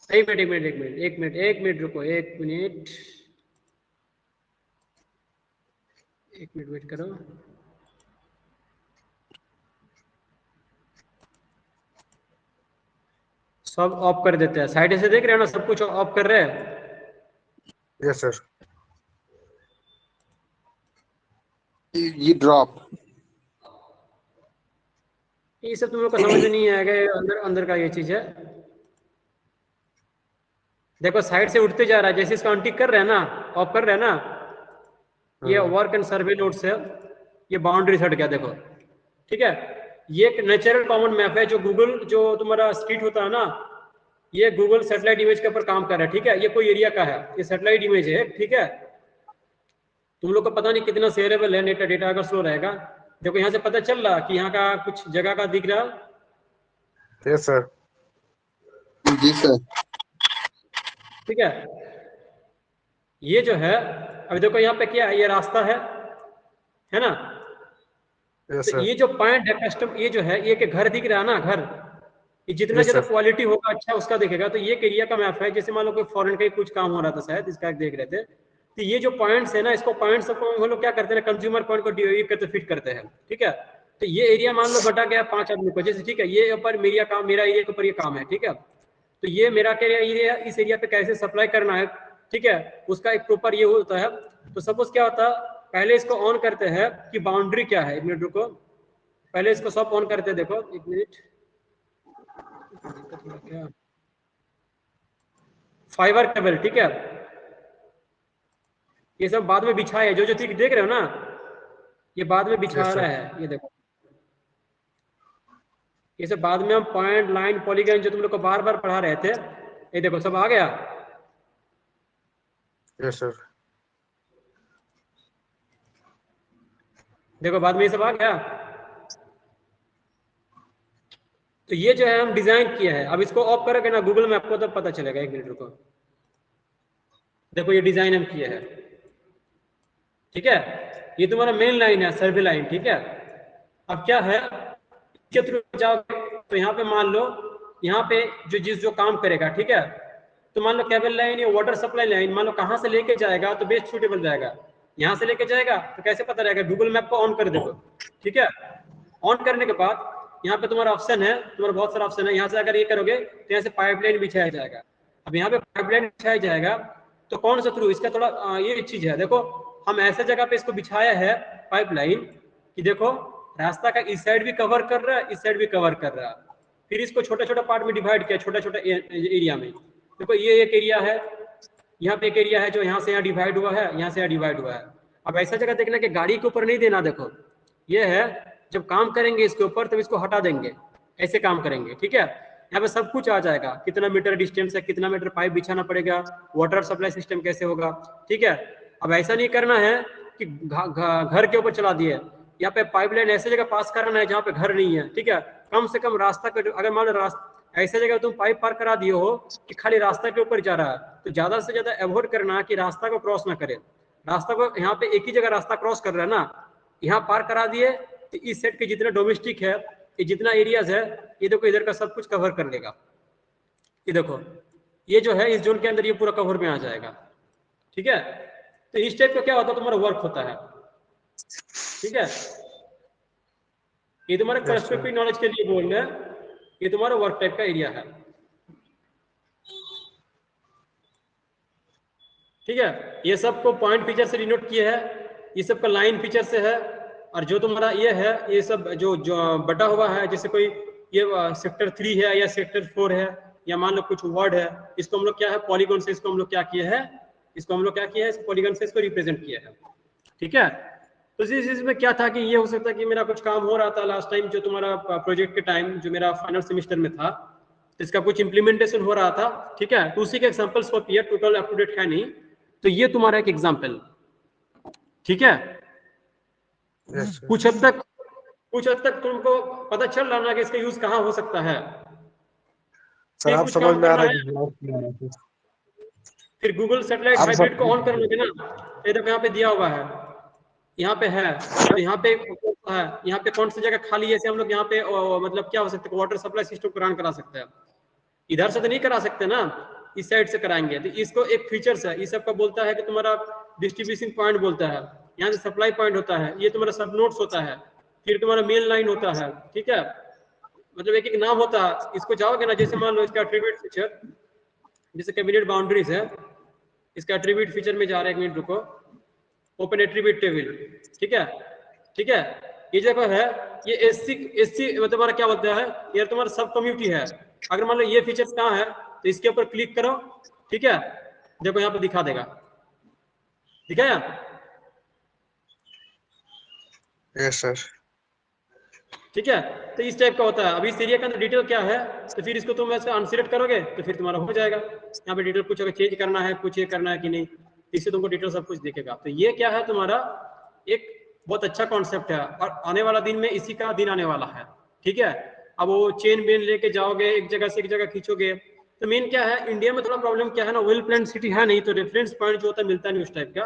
एक मिनट एक मिनट एक मिनट एक मिनट एक मिनट रुको, एक मिनट एक मिनट वेट करो। सब ऑफ कर देते हैं, साइड से देख रहे हो ना, सब कुछ ऑफ कर रहे हैं। Yes sir. ये ड्रॉप। ये सब तुम लोग को समझ में नहीं आएगा, ये अंदर अंदर का ये चीज है। देखो साइड से उठते जा रहा है, जैसे इसको अनटिक कर रहे हैं ना, ऑफ कर रहे हैं ना, ये वर्क एंड सर्वे नोट्स है, ये बाउंड्री हट गया, देखो ठीक है। ये एक नेचुरल कॉमन मैप है, जो गूगल जो तुम्हारा स्ट्रीट होता है ना, ये गूगल सैटेलाइट इमेज के ऊपर काम कर रहा है, ठीक है। ये कोई एरिया का है, ये सैटेलाइट इमेज है, ठीक है। तुम लोग को पता नहीं कितना शेयरेबल है, नेट डेटा अगर स्लो रहेगा। देखो यहाँ से पता चल रहा कि यहाँ का कुछ जगह का दिख रहा। Yes sir. जी सर। ठीक है, ये जो है, अभी देखो यहाँ पे क्या है, ये रास्ता है ना। यस तो सर। ये जो पॉइंट है कस्टम, ये जो है, ये के घर दिख रहा है ना, घर, ये जितना Yes, ज्यादा sir. क्वालिटी होगा अच्छा उसका दिखेगा। तो ये एक एरिया का मैप है, जैसे मान लो कोई फॉरेन का ही कुछ काम हो रहा था शायद, इसका देख रहे थे। तो ये जो पॉइंट्स है ना, इसको पॉइंट्स को हम लोग क्या करते हैं, कंज्यूमर पॉइंट को करते फिट करते हैं, ठीक है। तो ये एरिया मान लो बटा गया 5 आदमी को, जैसे ठीक है, ये ऊपर मेरा काम, मेरा एरिया के ऊपर ये काम है, ठीक है। तो ये मेरा क्या एरिया, इस एरिया पे कैसे सप्लाई करना है, ठीक है, उसका एक प्रॉपर ये होता है। तो सपोज क्या होता है, पहले इसको ऑन करते हैं कि बाउंड्री क्या है, एक मिनट रुको, पहले इसको सब ऑन करते हैं। देखो एक मिनट, क्या फाइबर केबल, ठीक है, ये सब बाद में बिछाया है, जो जो चीज देख रहे हो ना, ये बाद में बिछा Yes, sir. रहा है, ये देखो ये सब बाद में हम पॉइंट लाइन पॉलीगन जो तुम लोग को बार बार पढ़ा रहे थे, ये देखो सब आ गया। Yes, sir. देखो बाद में ये सब आ गया। तो ये जो है हम डिजाइन किया है, अब इसको ऑफ करोगे ना गूगल मैप को, तब पता चलेगा। एक मिनट रुको, देखो ये डिजाइन हम किया है, ठीक है। ये तुम्हारा मेन लाइन है, सर्वे लाइन, ठीक है। अब क्या है, के थ्रू जाओगे तो यहाँ पे मान लो यहाँ पे जो काम करेगा, ठीक है, तो मान लो केबल लाइन या वाटर सप्लाई लाइन मान लो कहाँ से लेके जाएगा तो बेस्ट सूटेबल जाएगा। यहाँ से लेके जाएगा तो कैसे पता रहेगा, गूगल मैप को ऑन कर देखो, ठीक है। ऑन करने के बाद यहाँ पे तुम्हारा ऑप्शन है, तुम्हारा बहुत सारा ऑप्शन है, यहाँ से अगर ये करोगे तो यहाँ से पाइपलाइन बिछाया जाएगा। अब यहाँ पे पाइपलाइन बिछाया जाएगा तो कौन सा थ्रू, इसका थोड़ा ये चीज है, देखो हम ऐसे जगह पे इसको बिछाया है पाइपलाइन कि देखो रास्ता का इस साइड भी कवर कर रहा है, इस साइड भी कवर कर रहा है। फिर इसको छोटा छोटा पार्ट में डिवाइड किया, छोटा छोटा एरिया में। देखो ये एक एरिया है, यहाँ पे एक एरिया है जो यहाँ से यहाँ डिवाइड हुआ है, यहाँ से यहाँ डिवाइड हुआ है। अब ऐसा जगह देखना कि गाड़ी के ऊपर नहीं देना, देखो ये है जब काम करेंगे इसके ऊपर तब इसको हटा देंगे, ऐसे काम करेंगे, ठीक है। यहाँ पे सब कुछ आ जाएगा, कितना मीटर डिस्टेंस है, कितना मीटर पाइप बिछाना पड़ेगा, वाटर सप्लाई सिस्टम कैसे होगा, ठीक है। अब ऐसा नहीं करना है कि घर के ऊपर चला दिए, यहाँ पे पाइपलाइन ऐसे जगह पास करना है जहाँ पे घर नहीं है, ठीक है। कम से कम रास्ता का, अगर मान लो रास्ता ऐसे जगह तुम पाइप पार करा दिए हो कि खाली रास्ता के ऊपर जा रहा है, तो ज्यादा से ज्यादा अवॉइड करना कि रास्ता को क्रॉस ना करे। रास्ता को यहाँ पे एक ही जगह रास्ता क्रॉस कर रहा है ना, यहाँ पार करा दिए तो इस सेट के जितना डोमेस्टिक है, ये जितना एरियाज है, ये देखो इधर का सब कुछ कवर कर लेगा। ये देखो ये जो है इस जोन के अंदर ये पूरा कवर में आ जाएगा, ठीक है। तो इस टाइप का क्या होता है, तुम्हारा वर्क होता है, ठीक है। ये तुम्हारे पर्सपेक्टिव नॉलेज के लिए बोल रहे हैं, ये तुम्हारा वर्क टाइप का एरिया है, ठीक है। ये सबको पॉइंट फीचर से डिनोट किया है, ये सब का लाइन फीचर से है। और जो तुम्हारा ये है, ये सब जो बटा हुआ है, जैसे कोई ये सेक्टर 3 है या सेक्टर 4 है या मान लो कुछ वर्ड है, इसको हम लोग क्या है पॉलीगॉन से इसको हम लोग क्या किया है, इसको हम लोग क्या किया है पॉलीगॉन से इसको रिप्रेजेंट किया है, ठीक है। तो इस चीज में क्या था कि ये हो सकता है कि मेरा कुछ काम हो रहा था लास्ट टाइम जो तुम्हारा प्रोजेक्ट के टाइम जो मेरा फाइनल सेमेस्टर में था, तो इसका कुछ इंप्लीमेंटेशन हो रहा था, ठीक है। तो उसी के एग्जांपल्स को किया, टोटल अप टू डेट है नहीं, तो ये तुम्हारा एक एग्जांपल, ठीक है। कुछ हद तक तुमको पता चल रहा ना कि इसका यूज कहाँ हो सकता है। सर आप समझ में आ रहा है। फिर गूगल सैटेलाइट हाइब्रिड को ऑन कर लोगे ना, ये देखो यहाँ पे दिया हुआ है, यहाँ पे है, तो यहाँ पे है, यहाँ पे कौन सी जगह खाली है, हम लोग यहाँ पे मतलब क्या हो सकता है वाटर सप्लाई सिस्टम को रन करा सकते हैं। इधर से तो नहीं करा सकते ना, इस साइड से कराएंगे। तो इसको एक फीचर्स है, इस सब का बोलता है कि तुम्हारा डिस्ट्रीब्यूशन पॉइंट बोलता है, यहाँ से सप्लाई पॉइंट होता है, ये तुम्हारा सब नोड्स होता है, फिर तुम्हारा मेन लाइन होता है, ठीक है। मतलब एक एक नाम होता है। इसको जाओगे ना, जैसे मान लो इसका एट्रीब्यूट फीचर, जैसे कैबिनेट बाउंड्रीज है, इसका एट्रीब्यूट फीचर में जा रहा है, एक मिनट रुको, ओपन एट्रीब्यूट टेबल, ठीक है, ठीक है। ये जगह है, ये एससी मतलब तुम्हारा क्या बोलता है, ये तुम्हारा सब कम्युनिटी है। अगर मान लो ये फीचर्स कहाँ है तो इसके ऊपर क्लिक करो, ठीक है, देखो यहाँ पे दिखा देगा, दिखाया? Yes sir. ठीक है, तो इस टाइप का होता है। अभी इस एरिया का अंदर डिटेल क्या है, तो फिर इसको तुम ऐसे अनसिलेक्ट करोगे तो फिर तुम्हारा हो जाएगा। यहाँ पे डिटेल कुछ अगर चेंज करना है, कुछ ये करना है कि नहीं, इससे तुमको डिटेल सब कुछ दिखेगा। तो ये क्या है, तुम्हारा एक बहुत अच्छा कॉन्सेप्ट है और आने वाला दिन में इसी का दिन आने वाला है, ठीक है। अब वो चेन बेन लेके जाओगे, एक जगह से एक जगह खींचोगे, तो मेन क्या है, इंडिया में थोड़ा प्रॉब्लम क्या है ना, वेल प्लान सिटी है नहीं, तो रेफरेंस पॉइंट जो होता है मिलता नहीं उस टाइप का,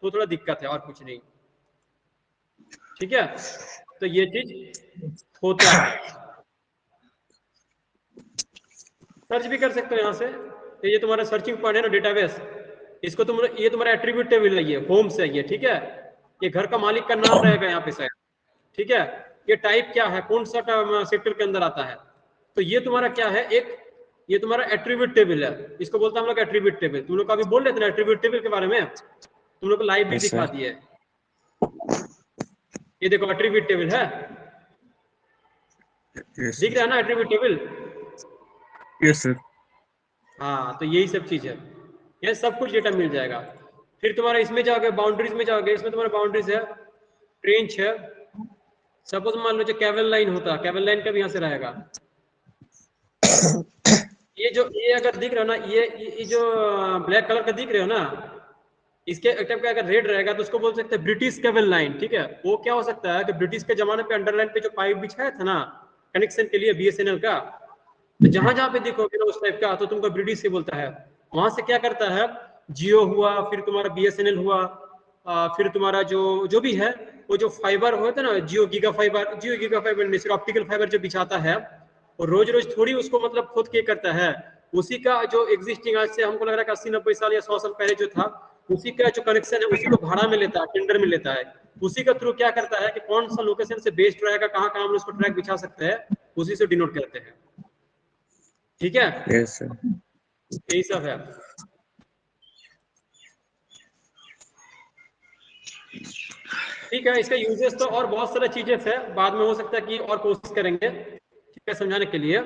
तो थोड़ा दिक्कत है और कुछ नहीं, ठीक है। तो ये चीज होता है। सर्च भी कर सकते हो यहाँ से, तो ये तुम्हारा सर्चिंग पॉइंट है ना, डेटाबेस, इसको तुम, ये तुम्हारा एट्रीब्यूट टेबल है, ये होम से ये, ठीक है। ये घर का मालिक का नाम रहेगा यहाँ पे शायद, ठीक है। ये टाइप क्या है, कौन सा सेक्टर के अंदर आता है, तो ये तुम्हारा क्या है, एक ये तुम्हारा एट्रीब्यूट टेबल है, इसको बोलते हैं हम लोग एट्रीब्यूट टेबल। तुम लोग अभी बोल रहे थे ना एट्रीब्यूट टेबल के बारे में, तुम लोग को लाइव भी दिखा दिया है। ये देखो एट्रीब्यूट टेबल है, दिख रहा है ना एट्रीब्यूट टेबल? Yes sir. हाँ, तो यही सब चीज है, ये सब कुछ डेटा मिल जाएगा। फिर तुम्हारा इसमें जाओगे, बाउंड्रीज में जाओगे, इसमें तुम्हारा बाउंड्रीज है, ट्रेंच है। सपोज मान लो जो केबल लाइन होता है, केबल लाइन का भी यहाँ से रहेगा। ये जो ये अगर दिख रहा हो ना, ये जो ब्लैक कलर का दिख रहे हो ना, इसके टाइप का अगर रेड रहेगा तो उसको बोल सकते हैं ब्रिटिश केबल लाइन, ठीक है। वो क्या हो सकता है कि ब्रिटिश के जमाने पे अंडरलाइन पे जो पाइप बिछाया था ना कनेक्शन के लिए बीएसएनएल का, तो जहां जहां पे देखोगे ना उस टाइप का, तो तुमको ब्रिटिश से बोलता है। वहां से क्या करता है, जियो हुआ, फिर तुम्हारा बीएसएनएल हुआ, फिर तुम्हारा जो भी है वो जो फाइबर होता है ना, जियो गीगा फाइबर नहीं, सिर्फ ऑप्टिकल फाइबर जो बिछाता है, और रोज रोज थोड़ी उसको मतलब खुद के करता है, उसी का जो एग्जिस्टिंग आज से हमको लग रहा है 80-90 साल या 100 साल पहले जो था, उसी का जो कनेक्शन है उसी को भाड़ा में लेता है, टेंडर में लेता है, उसी का थ्रू क्या करता है कि कौन सा लोकेशन से बेस्ट रहेगा, कहाँ कहाँ हम उसको ट्रैक बिछा सकते हैं, उसी से डिनोट करते हैं। ठीक है, यस सर। यही सब है। ठीक है, इसका यूजेस तो और बहुत सारी चीजें है, बाद में हो सकता है कि और कोशिश करेंगे ठीक है समझाने के लिए।